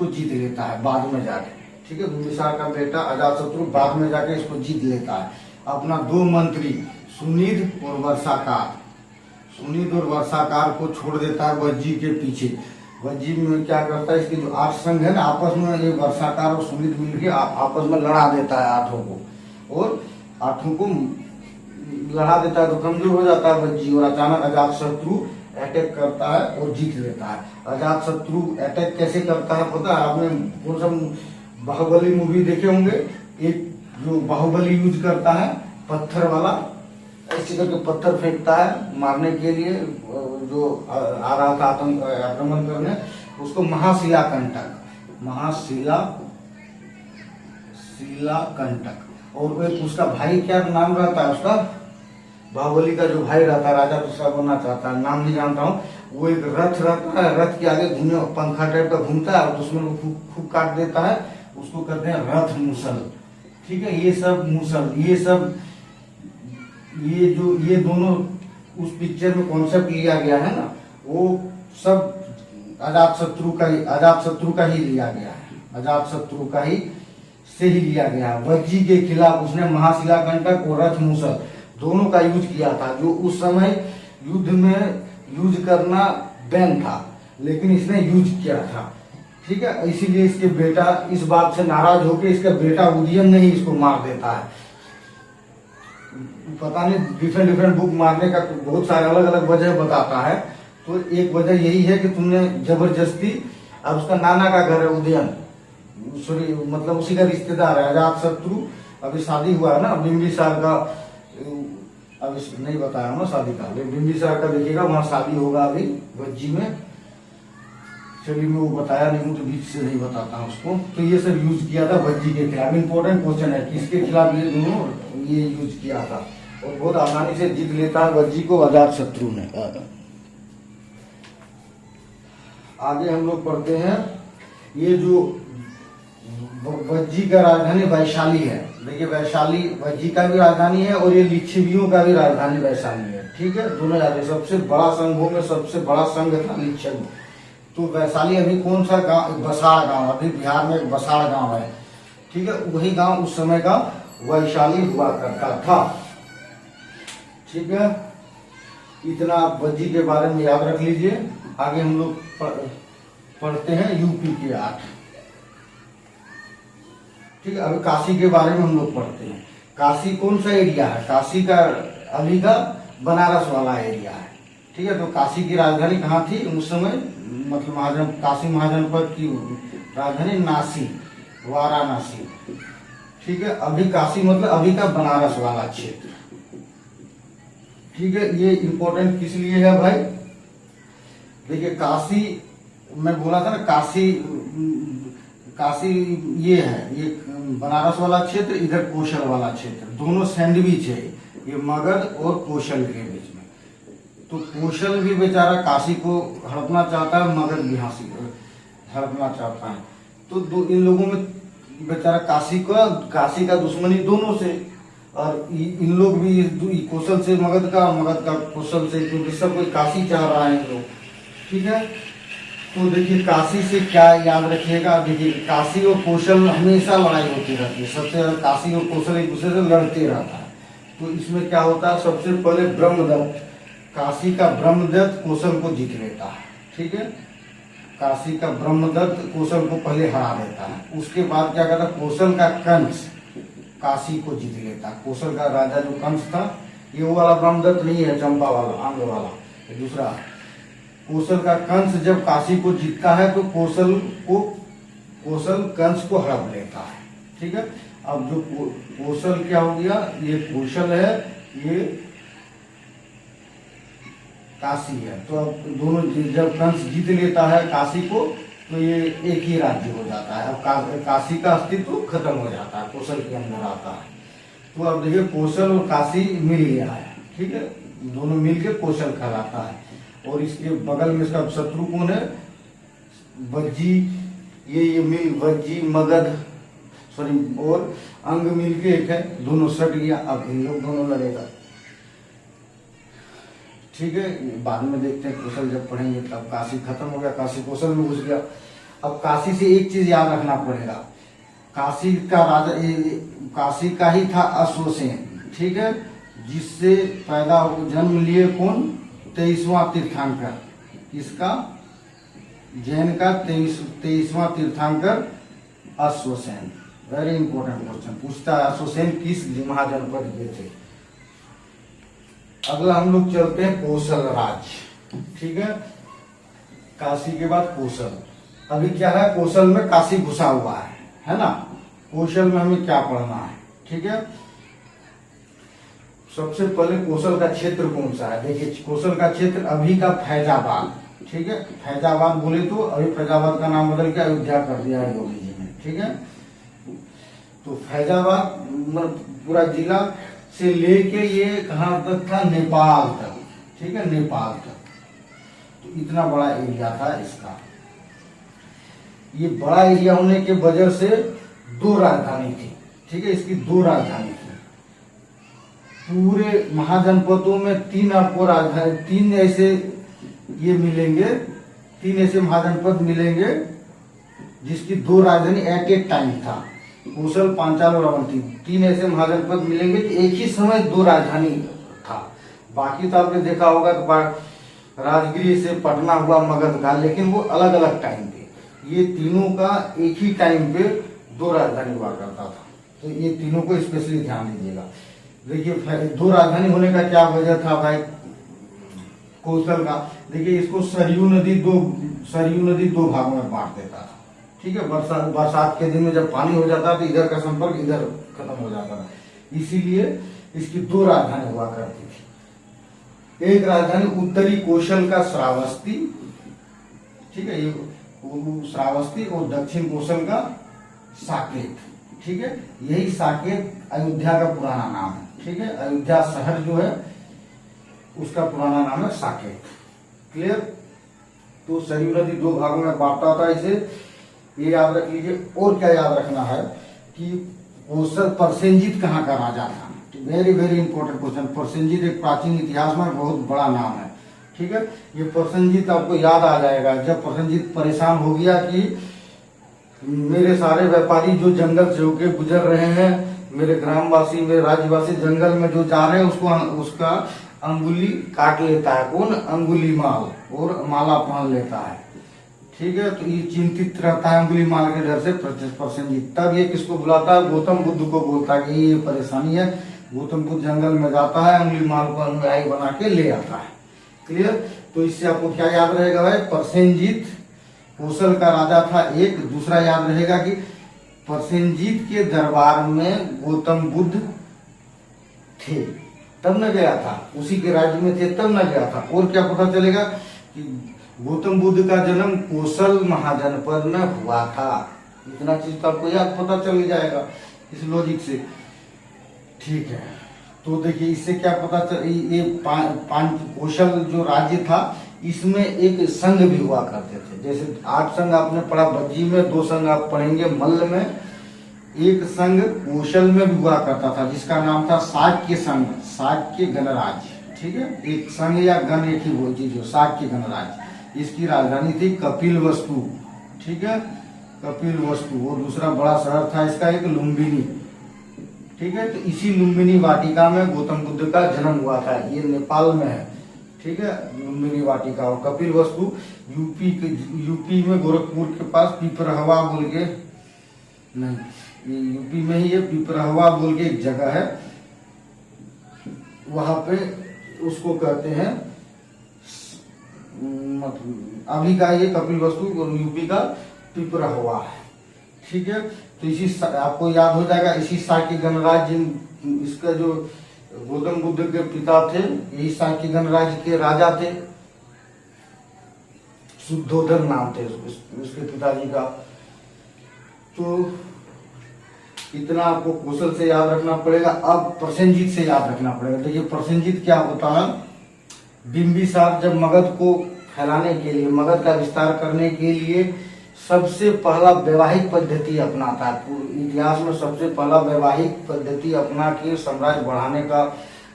जीत लेता है बाद में जाके, ठीक है। बिंबिसार का बेटा अजातशत्रु बाद में जाके इसको जीत लेता है। अपना 2 मंत्री सुनिध और वर्षाकार को छोड़ देता है वज्जी के पीछे। वज्जी में क्या करता है? इसके जो 8 संघ है ना, आपस में ये वर्षाकार और सुनिध मिलकर आपस में लड़ा देता है 8 को, और 8 को लड़ा देता है तो कमजोर हो जाता है वज्जी, और अचानक अजातशत्रु अटैक करता है और जीत लेता है। अजातशत्रु अटैक कैसे करता है पता है आपने? कौन सा बाहुबली मूवी देखे होंगे? एक जो बाहुबली यूज करता है पत्थर वाला, ऐसे करके पत्थर फेंकता है मारने के लिए, जो आ रहा था आक्रमण करने, उसको महाशिलाकंटक महाशिला कंटक। और एक उसका भाई क्या नाम रहता है उसका, बाहुबली का जो भाई रहता है, राजा दूसरा बनना चाहता है, नाम नहीं जानता हूँ। वो एक रथ रहता है, रथ के आगे घूमने पंखा टाइप का घूमता है और दुश्मन को खूब काट देता है, उसको कहते हैं रथ मूसल। ठीक है, ये सब मूसल, ये दोनों उस पिक्चर में कॉन्सेप्ट लिया गया है ना, वो सब अजातशत्रु का ही लिया गया है, अजातशत्रु का ही से ही लिया गया है। वज्जी के खिलाफ उसने महाशिला कंटक और रथ मूसल दोनों का यूज किया था, जो उस समय युद्ध में यूज करना बैन था, लेकिन इसने यूज किया था। ठीक है, इसीलिए इसके बेटा इस बात से नाराज होकर इसका बेटा उदयन नहीं इसको मार देता है। पता नहीं, डिफरेंट बुक मारने का बहुत सारे अलग अलग वजह बताता है। तो एक वजह यही है कि तुमने जबरदस्ती, अब उसका नाना का घर है उदयन, सॉरी मतलब उसी का रिश्तेदार है अजातशत्रु, अभी शादी हुआ है ना बिंबिसार का, अभी नहीं बताया ना शादी का, बिंबिसार का देखिएगा वहां शादी होगा अभी वज्जी में। चलिए मैं वो बताया नहीं हूँ तो बीच से नहीं बताता हूँ उसको। तो ये सब यूज किया था वज्जी के खिलाफ। इंपॉर्टेंट क्वेश्चन है, किसके खिलाफ ये दोनों ये यूज किया था, और बहुत आसानी से जीत लेता है वज्जी को अजातशत्रु ने। आगे हम लोग पढ़ते हैं, ये जो वज्जी का राजधानी वैशाली है। देखिए वैशाली वज्जी का भी राजधानी है और ये लिच्छवियों का भी राजधानी वैशाली है। ठीक है, दोनों याद है। सबसे बड़ा संघों में सबसे बड़ा संघ था लिच्छवी। तो वैशाली अभी कौन सा गांव, बसाड़ गांव, अभी बिहार में बसाड़ गांव है। ठीक है, वही गांव उस समय का वैशाली हुआ करता था। ठीक है, इतना वज्जी के बारे में याद रख लीजिए। आगे हम लोग पढ़ते हैं यूपी के 8। ठीक है, अभी काशी के बारे में हम लोग पढ़ते हैं। काशी कौन सा एरिया है, काशी का अभी का बनारस वाला एरिया है। ठीक है, तो काशी की राजधानी कहाँ थी उस समय, मतलब काशी महाजनपद की राजधानी नासी, वाराणसी। ठीक है, अभी काशी मतलब अभी का बनारस वाला क्षेत्र। ठीक है, ये इंपॉर्टेंट किस लिए है भाई, देखिए काशी मैं बोला था ना, काशी ये है, ये बनारस वाला क्षेत्र, इधर कौशल वाला क्षेत्र, दोनों सैंडविच है, ये मगध और कौशल के बीच में। तो कौशल भी बेचारा काशी को हड़पना चाहता है, मगध भी हड़पना चाहता है। तो इन लोगों में बेचारा काशी का दुश्मनी दोनों से, और इन लोग भी कौशल से मगध का कौशल से, क्योंकि सब कोई काशी चाह रहा है इन लोग। ठीक है, तो देखिए काशी से क्या याद रखिएगा, देखिए काशी और कौशल हमेशा लड़ाई होती रहती है, सबसे ज्यादा काशी और कौशल एक दूसरे से लड़ते रहता है। तो इसमें क्या होता है, सबसे पहले ब्रह्मदत्त, काशी का ब्रह्मदत्त कौशल को जीत लेता है। ठीक है, काशी का ब्रह्मदत्त कौशल को पहले हरा देता है। उसके बाद क्या करता है, कौशल का कंस काशी को जीत लेता है। कौशल का राजा जो कंस था, ये वो वाला ब्रह्मदत्त नहीं है, चंपा वाला, आंग वाला, ये दूसरा। कौशल का कंस जब काशी को जीतता है तो कौशल कंस को हड़प लेता है। ठीक है, अब जो कौशल क्या हो गया, ये कौशल है, ये काशी है। तो अब दोनों जब कंस जीत लेता है काशी को, तो ये एक ही राज्य हो जाता है। अब काशी का अस्तित्व खत्म हो जाता है, कौशल के अंदर आता है। तो अब देखिए कौशल और काशी मिल गया है। ठीक है, दोनों मिलके कौशल कहलाता है। और इसके बगल में इसका शत्रु कौन है, वज्जी, ये मिल वज्जी मगध सॉरी और अंग मिलके एक है, दोनों सट गया। अब इन लोग दोनों लड़ेगा। ठीक है, बाद में देखते हैं, कौशल जब पढ़ेंगे तब। काशी खत्म हो गया, काशी कौशल में घुस गया। अब काशी से एक चीज याद रखना पड़ेगा, काशी का राजा काशी का ही था अश्वसेन। ठीक है, जिससे पैदा हो जन्म लिए कौन, 23वां तीर्थंकर। इसका जैन का 23वां तीर्थंकर अश्वसेन। वेरी इंपॉर्टेंट क्वेश्चन पूछता है, अश्वसेन किस महाजनपद के थे। अगला हम लोग चलते हैं कौशल राज्य। ठीक है, काशी के बाद कौशल। अभी क्या है, कौशल में काशी घुसा हुआ है ना। कौशल में हमें क्या पढ़ना है। ठीक है, सबसे पहले कौशल का क्षेत्र कौन सा है, देखिए कौशल का क्षेत्र अभी का फैजाबाद, ठीक है। फैजाबाद बोले तो अभी फैजाबाद का नाम बदल के अयोध्या कर दिया है योगी जी ने, ठीक है। तो फैजाबाद पूरा जिला से लेके ये कहाँ तक था, नेपाल तक, ठीक है, नेपाल तक। तो इतना बड़ा एरिया था इसका। ये बड़ा एरिया होने के वजह से 2 राजधानी थी, ठीक है, इसकी 2 राजधानी थी। पूरे महाजनपदों में 3 आपको राजधानी, 3 ऐसे ये मिलेंगे, 3 ऐसे महाजनपद मिलेंगे जिसकी 2 राजधानी एट ए टाइम था। कौशल, पांचाल और अवंती, 3 ऐसे महाजनपद मिलेंगे कि एक ही समय 2 राजधानी था। बाकी तो आपने देखा होगा कि राजगीर से पटना हुआ, मगध का, लेकिन वो अलग अलग टाइम पे। ये तीनों का एक ही टाइम पे 2 राजधानी हुआ करता था। तो ये तीनों को स्पेशली ध्यान दीजिएगा। देखिए 2 राजधानी होने का क्या वजह था भाई कौशल का। देखिए इसको सरयू नदी दो भागों में बांट देता था, ठीक है। बरसात के दिन में जब पानी हो जाता तो इधर का संपर्क इधर खत्म हो जाता था, इसीलिए इसकी 2 राजधानी हुआ करती थी। एक राजधानी उत्तरी कौशल का श्रावस्ती, ठीक है, ये श्रावस्ती, और दक्षिण कौशल का साकेत, ठीक है। यही साकेत अयोध्या का पुराना नाम है, ठीक है। अयोध्या शहर जो है उसका पुराना नाम है साकेत। क्लियर। तो सरयू नदी 2 भागों में बांटा था इसे, ये याद रख लीजिए। और क्या याद रखना है कि कौशल, परसेंजित कहाँ का राजा था। Very very important question. Prasenjit एक प्राचीन इतिहास में बहुत बड़ा नाम है, ठीक है। ये परसेंजित आपको याद आ जाएगा जब परसेंजित परेशान हो गया कि मेरे सारे व्यापारी जो जंगल से होके गुजर रहे हैं, मेरे ग्रामवासी, मेरे राज्यवासी जंगल में जो जा रहे हैं उसका अंगुली काट लेता है। कौन? अंगुलीमाल, और माला पहन लेता है, ठीक है। तो ये चिंतित रहता है अंगुलीमाल के डर से परसेंजित। तब ये किसको बुलाता है? गौतम बुद्ध को बोलता है कि ये परेशानी है। गौतम बुद्ध जंगल में जाता है, अंगुलीमाल को अनुयायी बना के ले आता है। क्लियर। तो इससे आपको क्या याद रहेगा भाई? परसेंजित कौशल का राजा था एक। दूसरा याद रहेगा कि परसेंजित के दरबार में गौतम बुद्ध थे, तब न गया था। उसी के राज्य में थे तब न गया था। और क्या पता चलेगा कि गौतम बुद्ध का जन्म कौशल महाजनपद में हुआ था। इतना चीज तो आपको याद पता चल जाएगा इस लॉजिक से, ठीक है। तो देखिए इससे क्या पता चल, ये पांच कौशल जो राज्य था इसमें एक संघ भी हुआ करते थे। जैसे 8 संघ आपने पढ़ा बज्जी में, 2 संघ आप पढ़ेंगे मल्ल में, एक संघ कौशल में भी हुआ करता था जिसका नाम था शाक्य संघ, शाक्य गणराज्य, ठीक है। एक संघ या गण एक ही वो चीज, शाक्य गणराज्य। इसकी राजधानी थी कपिलवस्तु, ठीक है, कपिलवस्तु। और दूसरा बड़ा शहर था इसका एक लुम्बिनी, ठीक है। तो इसी लुम्बिनी वाटिका में गौतम बुद्ध का जन्म हुआ था। ये नेपाल में है, ठीक है, लुम्बिनी वाटिका। और कपिलवस्तु यूपी में गोरखपुर के पास पिपरहवा बोल के, नहीं ये यूपी में ही है, पिपरहवा बोल के एक जगह है, वहां पे उसको कहते हैं, मतलब अभी का ये कपिलवस्तु यूपी का पिपरहवा है, ठीक है। तो इसी आपको याद हो जाएगा, इसी शाक्य गणराज्य, इसका जो गौतम बुद्ध के पिता थे यही शाक्य गणराज्य के राजा थे। शुद्धोधन नाम थे उसके पिताजी का। तो इतना आपको कौशल से याद रखना पड़ेगा। अब प्रसेनजीत से याद रखना पड़ेगा। देखिए प्रसेनजीत क्या होता है, बिंबिसार जब मगध को फैलाने के लिए, मगध का विस्तार करने के लिए सबसे पहला वैवाहिक पद्धति अपनाता है। पूरे इतिहास में सबसे पहला वैवाहिक पद्धति अपना के साम्राज्य बढ़ाने का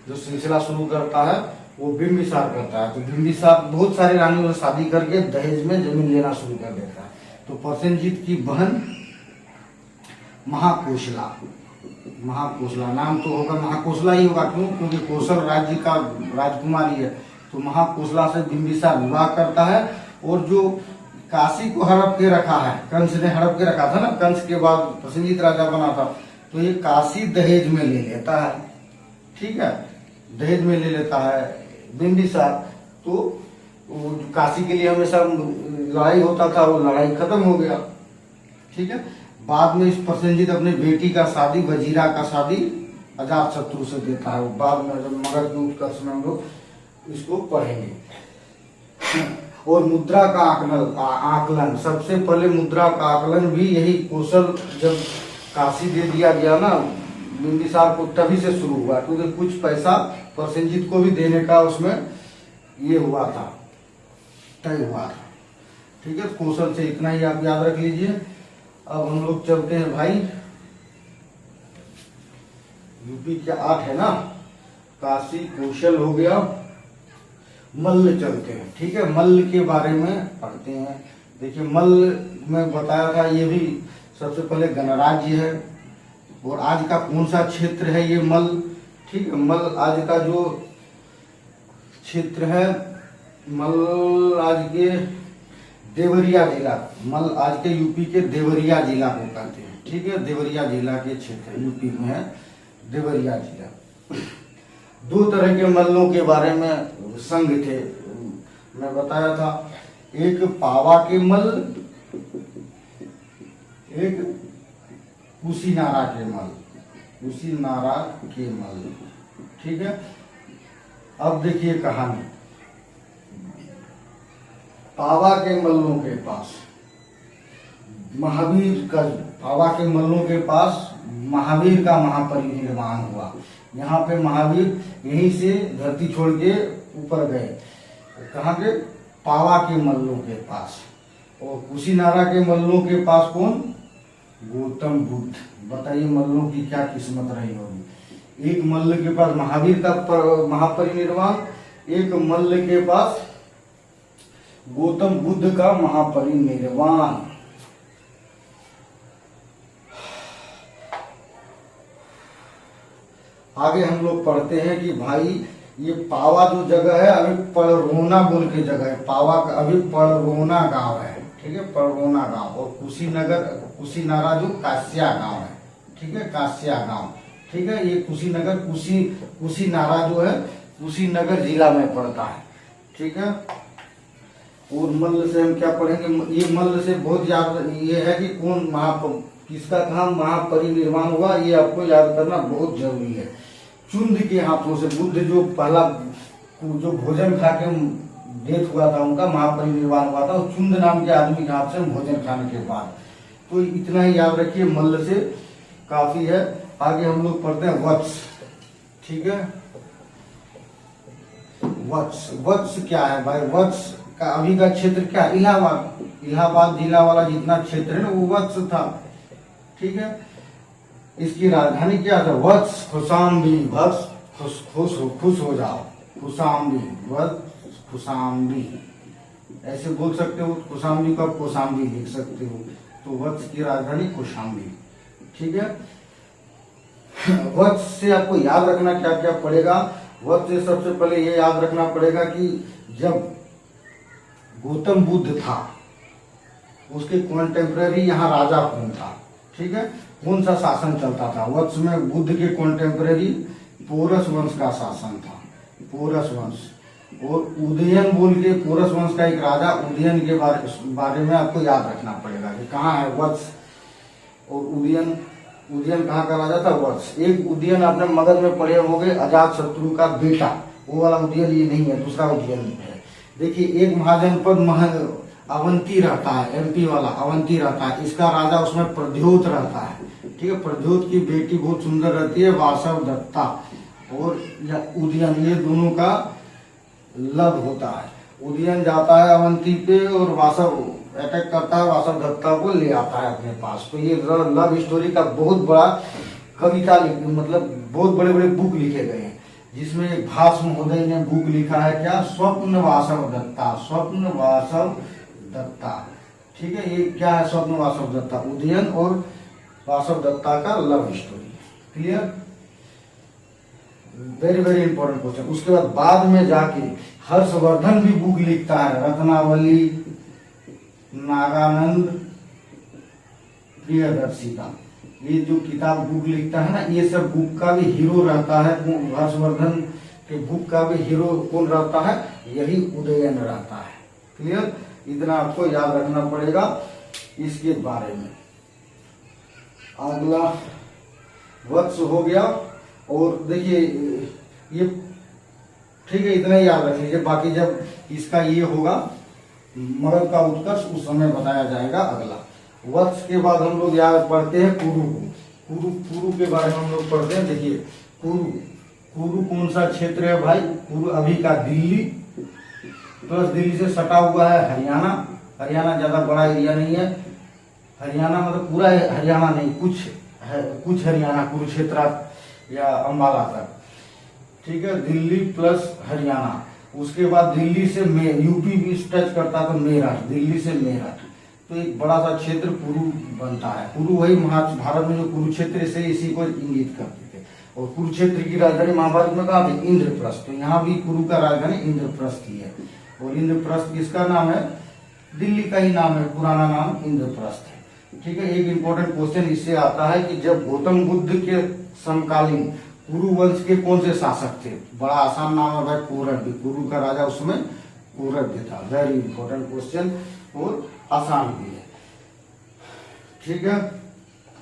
जो सिलसिला शुरू करता है वो बिंबिसार करता है। तो बिंबिसार बहुत सारी रानियों से शादी करके दहेज में जमीन लेना शुरू कर देता है। तो प्रसेनजीत की बहन महाकोशला, महाकोशला नाम तो होगा, महाकोशला ही होगा। क्यों? क्योंकि कौशल राज्य का राजकुमारी है। तो महाकोशला से बिंबिसार विवाह करता है। और जो काशी को हड़प के रखा है, कंस ने हड़प के रखा था ना, कंस के बाद प्रसेनजीत राजा बना था, तो ये काशी दहेज में ले लेता है, ठीक है, दहेज में ले लेता है बिंबिसार। तो काशी के लिए हमेशा लड़ाई होता था, वो लड़ाई खत्म हो गया, ठीक है। बाद में इस प्रसेनजीत अपनी बेटी का शादी, वजीरा का शादी अजात शत्रु से देता है। वो बाद में जब मगध के उत्कर्ष में हम लोग इसको पढ़ेंगे। और मुद्रा का आकलन, सबसे पहले मुद्रा का आकलन भी यही कौशल जब काशी दे दिया गया ना बिंबिसार को, तभी से शुरू हुआ, क्योंकि कुछ पैसा प्रसेनजीत को भी देने का उसमें ये हुआ था, तय हुआ था। ठीक है, कौशल से इतना ही आप याद रख लीजिए। अब हम लोग चलते हैं भाई, यूपी के 8 है ना, काशी कौशल हो गया, मल्ल चलते हैं। ठीक है, मल्ल के बारे में पढ़ते हैं। देखिए मल्ल में बताया था, ये भी सबसे पहले गणराज्य है, और आज का कौन सा क्षेत्र है ये मल्ल। ठीक है, मल्ल आज का जो क्षेत्र है, मल्ल आज के देवरिया जिला, मल्ल आज के यूपी के देवरिया जिला को कहते हैं। ठीक है, देवरिया जिला के क्षेत्र यूपी में है देवरिया जिला। 2 तरह के मल्लों के बारे में संघ थे, मैं बताया था, एक पावा के मल्ल, एक कुशीनारा के मल्ल, कुशीनारा के मल्ल। ठीक है, अब देखिए कहानी, पावा के मल्लों के पास महावीर का, पावा के मल्लों के पास महावीर का महापरिनिर्वाण हुआ। यहाँ पे महावीर यहीं से धरती छोड़ के ऊपर गए, कहाँ के, पावा के मल्लों के पास। और कुशीनारा के मल्लों के पास कौन, गौतम बुद्ध। बताइए मल्लों की क्या किस्मत रही होगी। एक मल्ल के पास महावीर का महापरिनिर्वाण, एक मल्ल के पास गौतम बुद्ध का महापरिनिर्वाण। आगे हम लोग पढ़ते हैं कि भाई ये पावा जो जगह है अभी पड़रोना बोल के जगह है, पावा का अभी पड़रोना गांव है। ठीक है, पड़रोना गांव, और कुशीनगर, कुशीनारा जो कास्या गांव है। ठीक है, कास्या गांव। ठीक है, ये कुशीनगर, कुशीनारा जो है कुशीनगर जिला में पड़ता है। ठीक है, और मल्ल से हम क्या पढ़ेंगे, ये मल्ल से बहुत याद ये है कि कौन किसका कहा महापरिनिर्वाण हुआ, ये आपको याद करना बहुत जरूरी है। चुंद के हाथों से, बुद्ध जो पहला जो भोजन खा के डेथ हुआ था, उनका महापरिनिर्वाण हुआ था चुंद नाम के आदमी के हाथ से भोजन खाने के बाद। तो इतना ही याद रखिए, मल्ल से काफी है। आगे हम लोग पढ़ते हैं वत्स। ठीक है, वत्स, वत्स क्या है भाई, वत्स का अभी का क्षेत्र क्या, इलाहाबाद, इलाहाबाद जिला वाला जितना क्षेत्र है ना वो वत्स था। ठीक है, इसकी राजधानी क्या था, वत्स खुशाम्बी, वत्स खुश हो जाओ, खुशाम्बी, वत्स खुशाम्बी, ऐसे बोल सकते हो। खुशाम्बी को कौशाम्बी लिख सकते हो। तो वत्स की राजधानी कौशाम्बी। ठीक है, वत्स से आपको याद रखना क्या क्या पड़ेगा। वत्स से सबसे पहले ये याद रखना पड़ेगा कि जब गौतम बुद्ध था उसके कॉन्टेम्पररी यहाँ राजा कौन था। ठीक है, कौन सा शासन चलता था वत्स में, बुद्ध के कॉन्टेम्पररी पोरस वंश का शासन था, पोरस वंश। और उदयन बोल के पोरस वंश का एक राजा, उदयन के बारे में आपको याद रखना पड़ेगा कि कहाँ है वत्स और उदयन। उदयन कहाँ का राजा था, वत्स। एक उदयन आपने मगध में पढ़े होंगे, अजात शत्रु का बेटा, वो वाला उदयन ये नहीं है, दूसरा उदयन है। देखिए एक महाजनपद अवंती रहता है, एमपी वाला अवंती रहता है, इसका राजा उसमें प्रद्योत रहता है। ठीक है, प्रद्योत की बेटी बहुत सुंदर रहती है, वासव दत्ता, और उदयन, ये दोनों का लव होता है। उदयन जाता है अवंती पे और वासव अटैक करता है, वासव दत्ता को ले आता है अपने पास। तो ये लव स्टोरी का बहुत बड़ा कविता, मतलब बहुत बड़े बड़े बुक लिखे गए हैं, जिसमें भास महोदय ने बुक लिखा है क्या, स्वप्न वासव दत्ता, स्वप्न वासव दत्ता। ठीक है, ये क्या है, स्वप्न वासव दत्ता, उदयन और वासव दत्ता का love story. Clear, very very important question. उसके बाद में जाके हर्षवर्धन भी बुक लिखता है, रत्नावली, नागानंद, प्रियदर्शी का, ये जो किताब बुक लिखता है ना, ये सब बुक का भी हीरो रहता है। हर्षवर्धन के बुक का भी हीरो कौन रहता है, यही उदयन रहता है। क्लियर, इतना आपको याद रखना पड़ेगा इसके बारे में। अगला वत्स हो गया, और देखिए ये ठीक है, इतना ही याद रख लीजिए। बाकी जब इसका ये होगा मगध का उत्कर्ष उस समय बताया जाएगा अगला। वत्स के बाद हम लोग यहाँ पढ़ते हैं कुरु को। कुरु के बारे में हम लोग पढ़ते हैं। देखिए कुरु कौन सा क्षेत्र है भाई? कुरु अभी का दिल्ली प्लस दिल्ली से सटा हुआ है हरियाणा। हरियाणा ज्यादा बड़ा एरिया नहीं है। हरियाणा मतलब पूरा हरियाणा नहीं, कुछ हरियाणा, कुरुक्षेत्र या अम्बाला तक, ठीक है। दिल्ली प्लस हरियाणा। उसके बाद दिल्ली से यूपी भी टच करता था, मेरठ, दिल्ली से मेरठ, तो एक बड़ा सा क्षेत्र कुरु बनता है। कुरु वही भारत में जो कुरुक्षेत्र से इसी को इंगित करते थे। और कुरुक्षेत्र की राजधानी महाभारत में कहा थी? इंद्रप्रस्थ। तो यहाँ भी कुरु का राजधानी इंद्रप्रस्थ ही है। और इंद्रप्रस्थ किसका नाम है? दिल्ली का ही नाम है, पुराना नाम इंद्रप्रस्थ है, ठीक है। एक इंपॉर्टेंट क्वेश्चन इससे आता है कि जब गौतम बुद्ध के समकालीन कुरु वंश के कौन से शासक थे? बड़ा आसान नाम है भाई, कौरव। कुरु का राजा उसमें कौरव था। वेरी इंपॉर्टेंट क्वेश्चन और आसान भी है, ठीक है।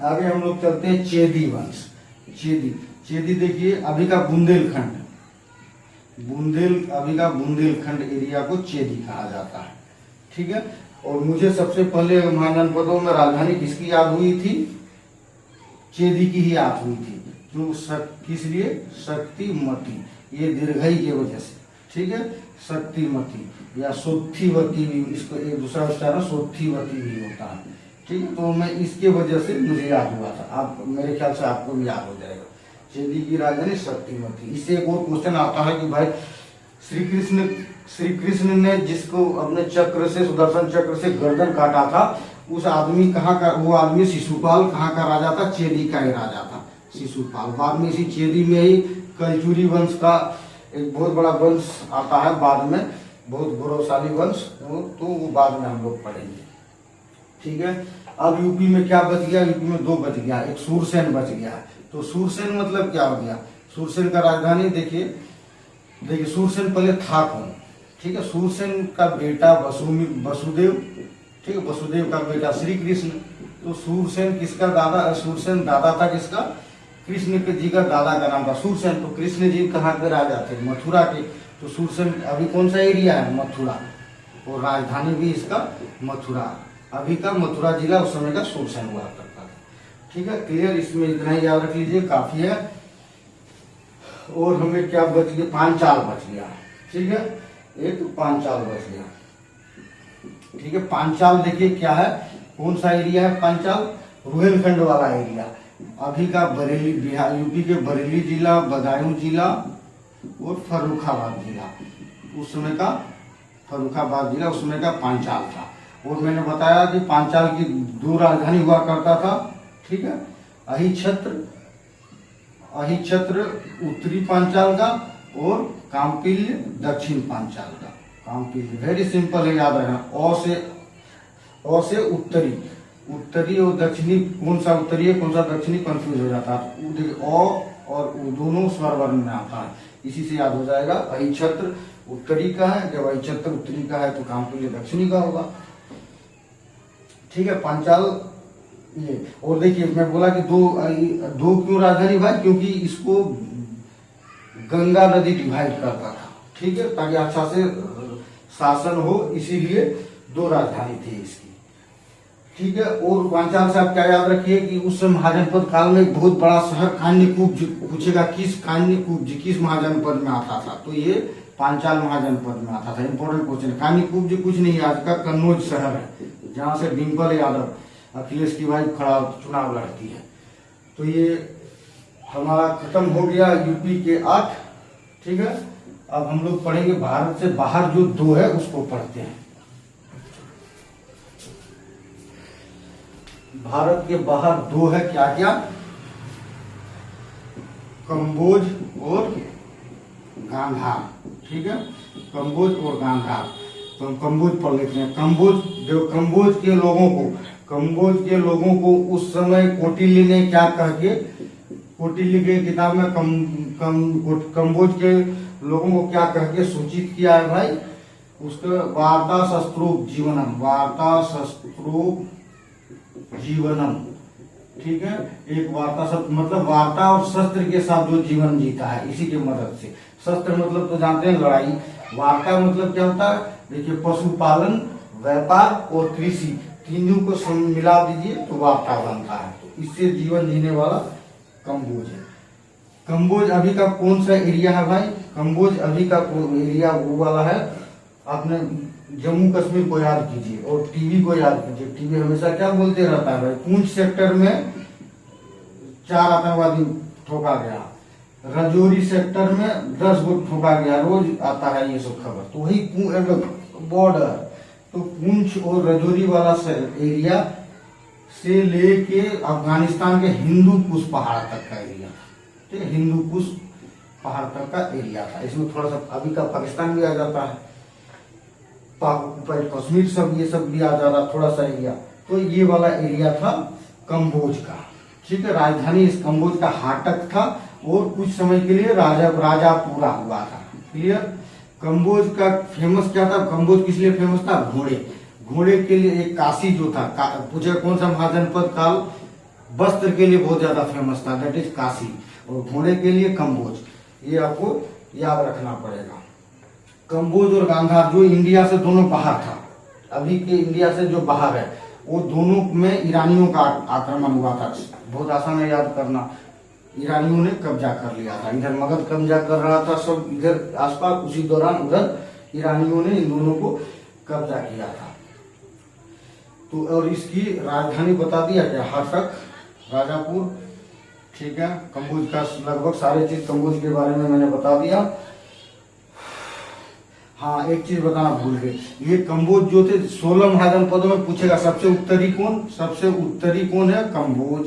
आगे हम लोग चलते हैं चेदी वंश। चेदी देखिए अभी का बुंदेलखंड, अभी का बुंदेलखंड एरिया को चेदी कहा जाता है, ठीक है। और मुझे सबसे पहले महाजनपदों में राजधानी किसकी याद हुई थी? चेदी की ही याद हुई थी। जो किस लिए? शक्तिमती, ये दीर्घई की वजह से, ठीक है। शक्तिमती या सोत्थीवती भी, इसको एक दूसरा उच्चारण सोत्थीवती भी होता है, ठीक है। तो मैं इसके वजह से मुझे याद हुआ था। आप मेरे ख्याल से आपको भी याद हो जाएगा। चेदी की राजधानी शक्तिमती। इससे एक और क्वेश्चन आता है कि भाई श्री कृष्ण ने जिसको अपने चक्र से, सुदर्शन चक्र से गर्दन काटा था, उस आदमी कहाँ का? वो आदमी शिशुपाल कहाँ का राजा था? चेदी का ही राजा था, शिशुपाल। बाद में इसी चेदी में ही कलचुरी वंश का एक बहुत बड़ा वंश आता है बाद में, बहुत गौरवशाली वंश, तो वो बाद में हम लोग पढ़ेंगे, ठीक है। अब यूपी में क्या बच गया? यूपी में दो बच गया, एक सूरसेन बच गया। तो सूरसेन मतलब क्या हो गया? सूरसेन का राजधानी देखिए सूरसेन पहले था कौन, ठीक है। सूरसेन का बेटा वसुदेव, ठीक है। वसुदेव का बेटा श्री कृष्ण। तो सूरसेन किसका दादा? सूरसेन दादा था किसका? कृष्ण के जी का दादा का नाम था सूरसेन। तो कृष्ण जी कहाँ के राजा थे? मथुरा के। तो सूरसेन अभी कौन सा एरिया है? मथुरा। और राजधानी भी इसका मथुरा, अभी का मथुरा जिला उस समय का सूरसेन हुआ करता था, ठीक है। क्लियर? इसमें इतना ही याद रख लीजिए, काफी है। और हमें क्या बच गया? पांचाल बच गया, ठीक है। एक पांचाल बच गया, ठीक है। पांचाल देखिए क्या है, कौन सा एरिया है? पांचाल रुहेलखंड वाला एरिया, अभी का बरेली, बिहार, यूपी के बरेली जिला, बदायूं जिला और फर्रुखाबाद जिला, उस समय का फर्रुखाबाद जिला उस समय का पांचाल था। और मैंने बताया कि पांचाल की दो राजधानी हुआ करता था, ठीक है। अहिछत्र उत्तरी पांचाल का और काम्पिल्य दक्षिण पांचाल का। काम्पिल्य वेरी सिंपल है, याद रखना। अ से उत्तरी और दक्षिणी, कौन सा उत्तरी है कौन सा दक्षिणी कंफ्यूज हो जाता है। अ और दोनों स्वर वर्ण में आता है, इसी से याद हो जाएगा। अहिछत्र उत्तरी का है, जब अहिछत्र उत्तरी का है तो काम्पिल्य दक्षिणी का होगा, ठीक है। पांचाल ये। और देखिए मैं बोला कि दो क्यों राजधानी भाई? क्योंकि इसको गंगा नदी डिवाइड करता था, ठीक है, ताकि अच्छा से शासन हो, इसीलिए दो राजधानी थी इसकी, ठीक है। और पांचाल से आप क्या याद रखिए कि उस महाजनपद काल में एक बहुत बड़ा शहर कान्यकुब्ज, पूछेगा किस कान्यकुब्ज किस महाजनपद में आता था? तो ये पांचाल महाजनपद में आता था। Important question. कान्यकुब्ज कुछ नहीं, आज का कन्नौज शहर है, जहां से डिम्पल यादव अखिलेश की वाइफ खड़ा चुनाव लड़ती है। तो ये हमारा खत्म हो गया यूपी के 8, ठीक है। अब हम लोग पढ़ेंगे भारत से बाहर जो 2 है उसको पढ़ते हैं। भारत के बाहर 2 है, क्या क्या? कंबोज और गांधार, ठीक है। कंबोज और गांधार। तो हम कंबोज पढ़ लेते हैं। कंबोज के लोगों को उस समय कौटिल्य ने क्या कह के, कौटिल्य के किताब में कंबोज के लोगों को क्या कह के सूचित किया है भाई? उसका वार्ता शस्त्रोप जीवनम, ठीक है। एक वार्ता शस्त्र मतलब वार्ता और शस्त्र के साथ जो जीवन जीता है, इसी के मदद से। शस्त्र मतलब तो जानते हैं लड़ाई, वार्ता मतलब क्या होता है? देखिए पशुपालन व्यापार और कृषि, तीनों को मिला दीजिए तो वार्ता बनता है। तो इससे जीवन जीने वाला कंबोज है। कंबोज अभी का कौन सा एरिया है भाई? कंबोज अभी का एरिया वो वाला है, आपने जम्मू कश्मीर को याद कीजिए और टीबी को याद कीजिए। टीबी हमेशा क्या बोलते रहता है भाई, पूंछ सेक्टर में 4 आतंकवादी ठोका गया, रजौरी सेक्टर में 10 गो ठोका गया, रोज आता है ये सब खबर। तो वही बॉर्डर, तो पूंछ और रजौरी वाला एरिया से लेके अफगानिस्तान के हिंदू कुश पहाड़ तक का एरिया, ठीक है, हिंदू कुश पहाड़ तक का एरिया था। इसमें थोड़ा सा अभी का पाकिस्तान भी आ जाता है, कश्मीर सब ये सब भी आ जाता थोड़ा सा एरिया। तो ये वाला एरिया था कंबोज का, ठीक है। राजधानी इस कंबोज का हाटक था और कुछ समय के लिए राजापुरा हुआ था। क्लियर? कंबोज का फेमस क्या था? कंबोज किस लिए फेमस था? घोड़े के लिए। एक काशी जो था, पूछे कौन सा महाजनपद काल? वस्त्र के लिए बहुत ज्यादा फेमस था, दैट इज काशी। और घोड़े के लिए कंबोज। ये आपको याद रखना पड़ेगा। कंबोज और गांधार जो इंडिया से दोनों बाहर था, अभी के इंडिया से जो बाहर है, वो दोनों में ईरानियों का आक्रमण हुआ था। बहुत आसान है याद करना। ईरानियों ने कब्जा कर लिया था, इधर मगध कब्जा कर रहा था सब इधर आसपास, उसी दौरान उधर ईरानियों ने इन दोनों को कब्जा किया था। तो और इसकी राजधानी बता दिया क्या? हाटक, राजापुर, ठीक है। कंबोज का लगभग सारे चीज कंबोज के बारे में मैंने बता दिया। हाँ, एक चीज बताना भूल गए, ये कंबोज जो थे 16 महाजनपदों में पूछेगा सबसे उत्तरी कौन? सबसे उत्तरी कौन है? कंबोज।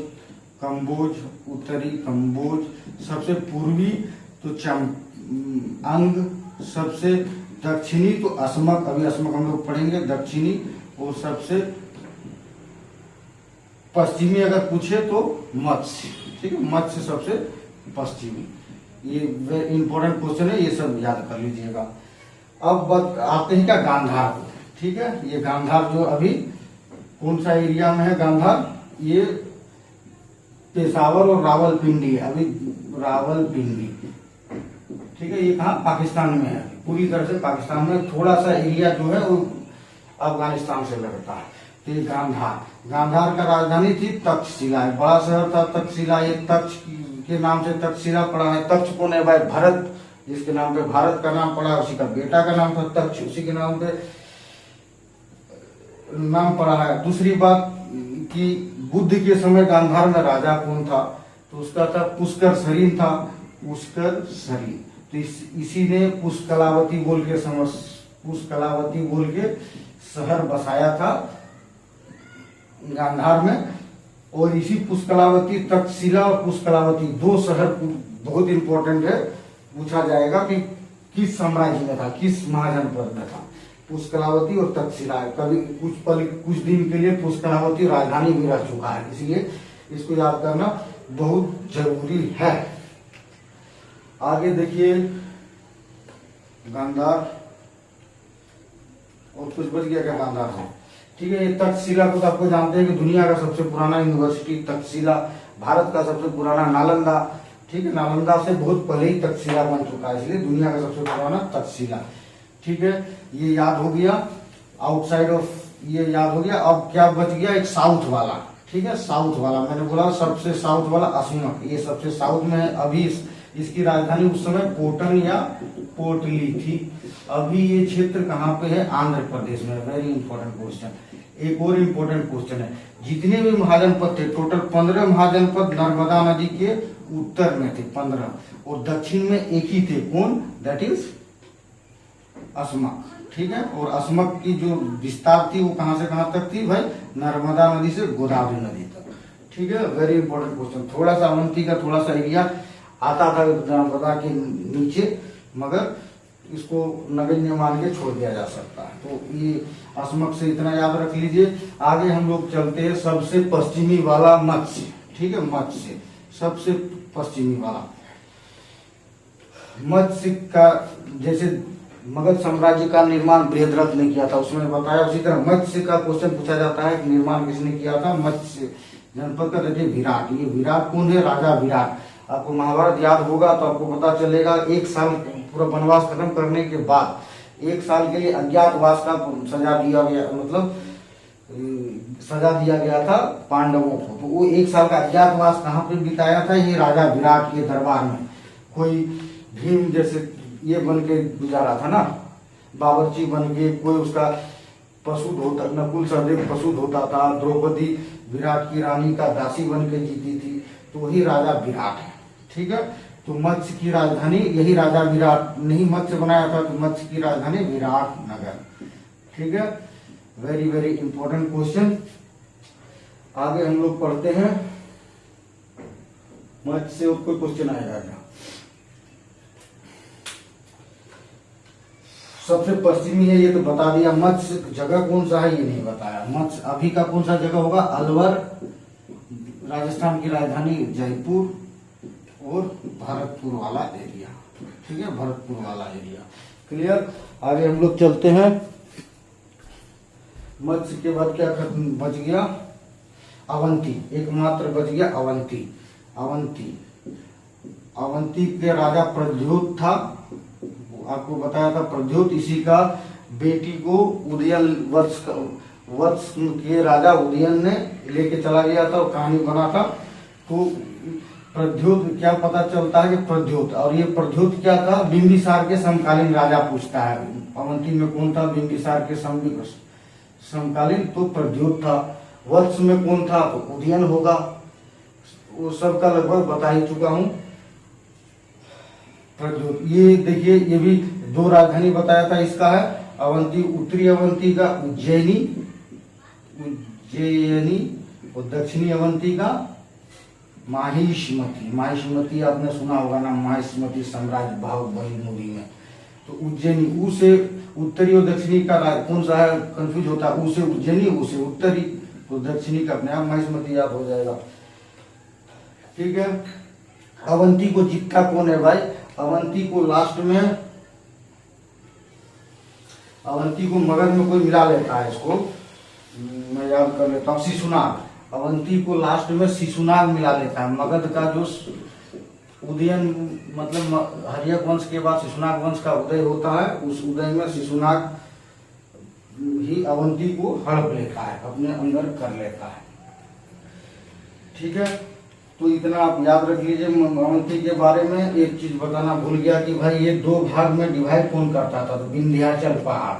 कंबोज उत्तरी, कंबोज सबसे पूर्वी तो अंग, सबसे दक्षिणी तो असमक, अभी असमक हम लोग पढ़ेंगे, दक्षिणी। और सबसे पश्चिमी अगर पूछे तो मत्स्य, ठीक है, मत्स्य सबसे पश्चिमी। ये इंपॉर्टेंट क्वेश्चन है, ये सब याद कर लीजिएगा। अब आते हैं क्या? गांधार को, ठीक है। ये गांधार जो अभी कौन सा एरिया में है? गांधार ये पेशावर और रावलपिंडी, अभी रावलपिंडी, ठीक है। ये कहाँ? पाकिस्तान में है, पूरी तरह से पाकिस्तान में। थोड़ा सा एरिया जो है वो अफगानिस्तान से लगता है। तो ये गांधार का राजधानी थी तक्षशिला, बड़ा शहर था तक्षशिला। ये तक्ष के नाम से तक्षशिला पड़ा है। तक्ष कौन है भाई? भरत, जिसके नाम पे भारत का नाम पड़ा, उसी का बेटा का नाम था तक्ष, उसी के नाम पे नाम पड़ा है। दूसरी बात कि बुद्ध के समय गांधार में राजा कौन था? तो उसका था पुष्कर सरीन था, पुष्कर सरीन। तो इसी ने पुष्कलावती बोल के शहर बसाया था गांधार में। और इसी पुष्कलावती, तक्षशिला और पुष्कलावती 2 शहर बहुत इंपॉर्टेंट है, पूछा जाएगा कि किस साम्राज्य में था, किस महाजनपद में था, पुष्कलावती और तक्षशिला। कभी कुछ दिन के लिए पुष्कलावती राजधानी भी रह चुका है, इसलिए इसको याद करना बहुत जरूरी है। आगे देखिए, गांधार और कुछ बच गया क्या? गांधार है, ठीक है। ये तक्षशिला को तो आपको जानते हैं कि दुनिया का सबसे पुराना यूनिवर्सिटी तक्षशिला, भारत का सबसे पुराना नालंदा, ठीक है। नालंदा से बहुत पहले ही तक्षशिला बन चुका है, इसलिए दुनिया का सबसे पुराना तक्षशिला, ठीक है। ये याद हो गया, आउटसाइड ऑफ ये याद हो गया। अब क्या बच गया? एक साउथ वाला, ठीक है। साउथ वाला मैंने बोला सबसे साउथ वाला असमक, ये सबसे साउथ में है। अभी इसकी राजधानी उस समय पोटन या पोटली थी। अभी ये क्षेत्र कहाँ पे है? आंध्र प्रदेश में। Very important question. एक और इम्पोर्टेंट क्वेश्चन है, जितने भी महाजनपद थे टोटल 15 महाजनपद नर्मदा नदी के उत्तर में थे 15, और दक्षिण में एक ही थे, कौन? दैट इज असमक, ठीक है। और असमक की जो विस्तार थी वो कहां से कहां तक थी भाई? नर्मदा नदी से गोदावरी नदी तक, ठीक है। Very important question. थोड़ा सा अवंती का थोड़ा सा एरिया आता था नर्मदा के नीचे, मगर इसको नगण्य मान के छोड़ दिया जा सकता है। तो ये असमक से इतना याद रख लीजिए। आगे हम लोग चलते हैं सबसे पश्चिमी वाला मत्स्य, ठीक है। मत्स्य सबसे पश्चिमी वाला मत्स्य का, जैसे मगध साम्राज्य का निर्माण बृहद्रथ ने किया था, उसमें बताया, उसी तरह मत्स्य का क्वेश्चन पूछा जाता है कि निर्माण किसने किया था? मत्स्य जनपद का। देखिए विराट, ये विराट कौन है? राजा विराट। आपको महाभारत याद होगा तो आपको पता चलेगा, 1 साल पूरा वनवास खत्म करने के बाद 1 साल के लिए अज्ञातवास का सजा दिया गया, मतलब सजा दिया गया था पांडवों को। तो वो 1 साल का अज्ञातवास कहाँ पे बिताया था? ये राजा विराट के दरबार में। कोई भीम जैसे ये बन के गुजारा था ना, बावर्ची बन के, कोई उसका पशु धोता, नकुल सहदेव पशु धोता था, द्रौपदी विराट की रानी का दासी बन के जीती थी, तो वही राजा विराट है। ठीक है, तो मत्स्य की राजधानी यही राजा विराट नहीं मत्स्य बनाया था, तो मत्स्य की राजधानी विराट नगर। ठीक है, वेरी वेरी इंपॉर्टेंट क्वेश्चन। आगे हम लोग पढ़ते हैं, मत्स्य से कोई क्वेश्चन आएगा क्या? सबसे पश्चिमी है ये तो बता दिया। मत्स्य जगह कौन सा है ये नहीं बताया। मत्स्य अभी का कौन सा जगह होगा? अलवर, राजस्थान की राजधानी जयपुर, और भरतपुर वाला एरिया। ठीक है, भरतपुर वाला एरिया। क्लियर। आगे हम लोग चलते हैं। मत्स्य के बाद क्या बच गया? अवंती, एकमात्र बच गया अवंती। अवंती, अवंती के राजा प्रद्योत था, आपको बताया था प्रद्योत। इसी का बेटी को उदयन वत्स के राजा उदयन ने लेके चला गया था, और कहानी बना था। तो प्रद्योत क्या पता चलता है कि प्रद्योत, और ये प्रद्योत क्या था? बिंबिसार के समकालीन राजा पूछता है, अवंती में कौन था बिंबिसार के समकालीन? तो प्रद्योत था। वत्स में कौन था? तो उदयन होगा। वो सबका लगभग बता ही चुका हूं। प्रद्योत, ये देखिए, ये भी 2 राजधानी बताया था इसका है। अवंती, उत्तरी अवंती का उज्जैनी, और दक्षिणी अवंती का माहिष्मती। माहिष्मती आपने सुना होगा ना, माहिष्मती साम्राज्य बाहुबली मूवी में। तो उज्जैनी, ऊ से उत्तरी और दक्षिणी का कौन सा है कंफ्यूज होता है। ऊ से उज्जैनी, ऊ से उत्तरी, तो दक्षिणी का अपने आप माहिष्मती याद हो जाएगा। ठीक है, अवंती को जीतता कौन है भाई? अवंती को लास्ट में, अवंती को मगध में कोई मिला लेता है, इसको मैं याद कर लेता हूँ, शिशुनाग। अवंती को लास्ट में शिशुनाग मिला लेता है। मगध का जो उदयन, मतलब हर्यक वंश के बाद शिशुनाग वंश का उदय होता है, उस उदय में शिशुनाग ही अवंती को हड़प लेता है, अपने अंदर कर लेता है। ठीक है, तो इतना आप याद रख लीजिए अवंती के बारे में। एक चीज बताना भूल गया कि भाई ये 2 भाग में डिवाइड कौन करता था? तो विंध्याचल पहाड़।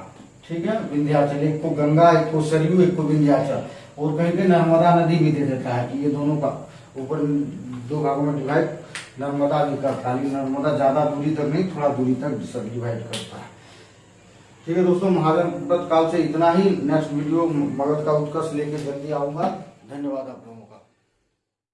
ठीक है, विंध्याचल, एक को गंगा, एक को सरयू, एक को विंध्याचल, और कहीं पे नर्मदा नदी भी दे देता है कि ये दोनों का ऊपर 2 भागों में डिवाइड नर्मदा भी करता है। नर्मदा ज्यादा दूरी तक नहीं, थोड़ा दूरी तक सब डिवाइड करता है। ठीक है दोस्तों, महाभारत काल से इतना ही। नेक्स्ट वीडियो मगध का उत्कर्ष लेके जल्दी आऊंगा। धन्यवाद आप लोगों का।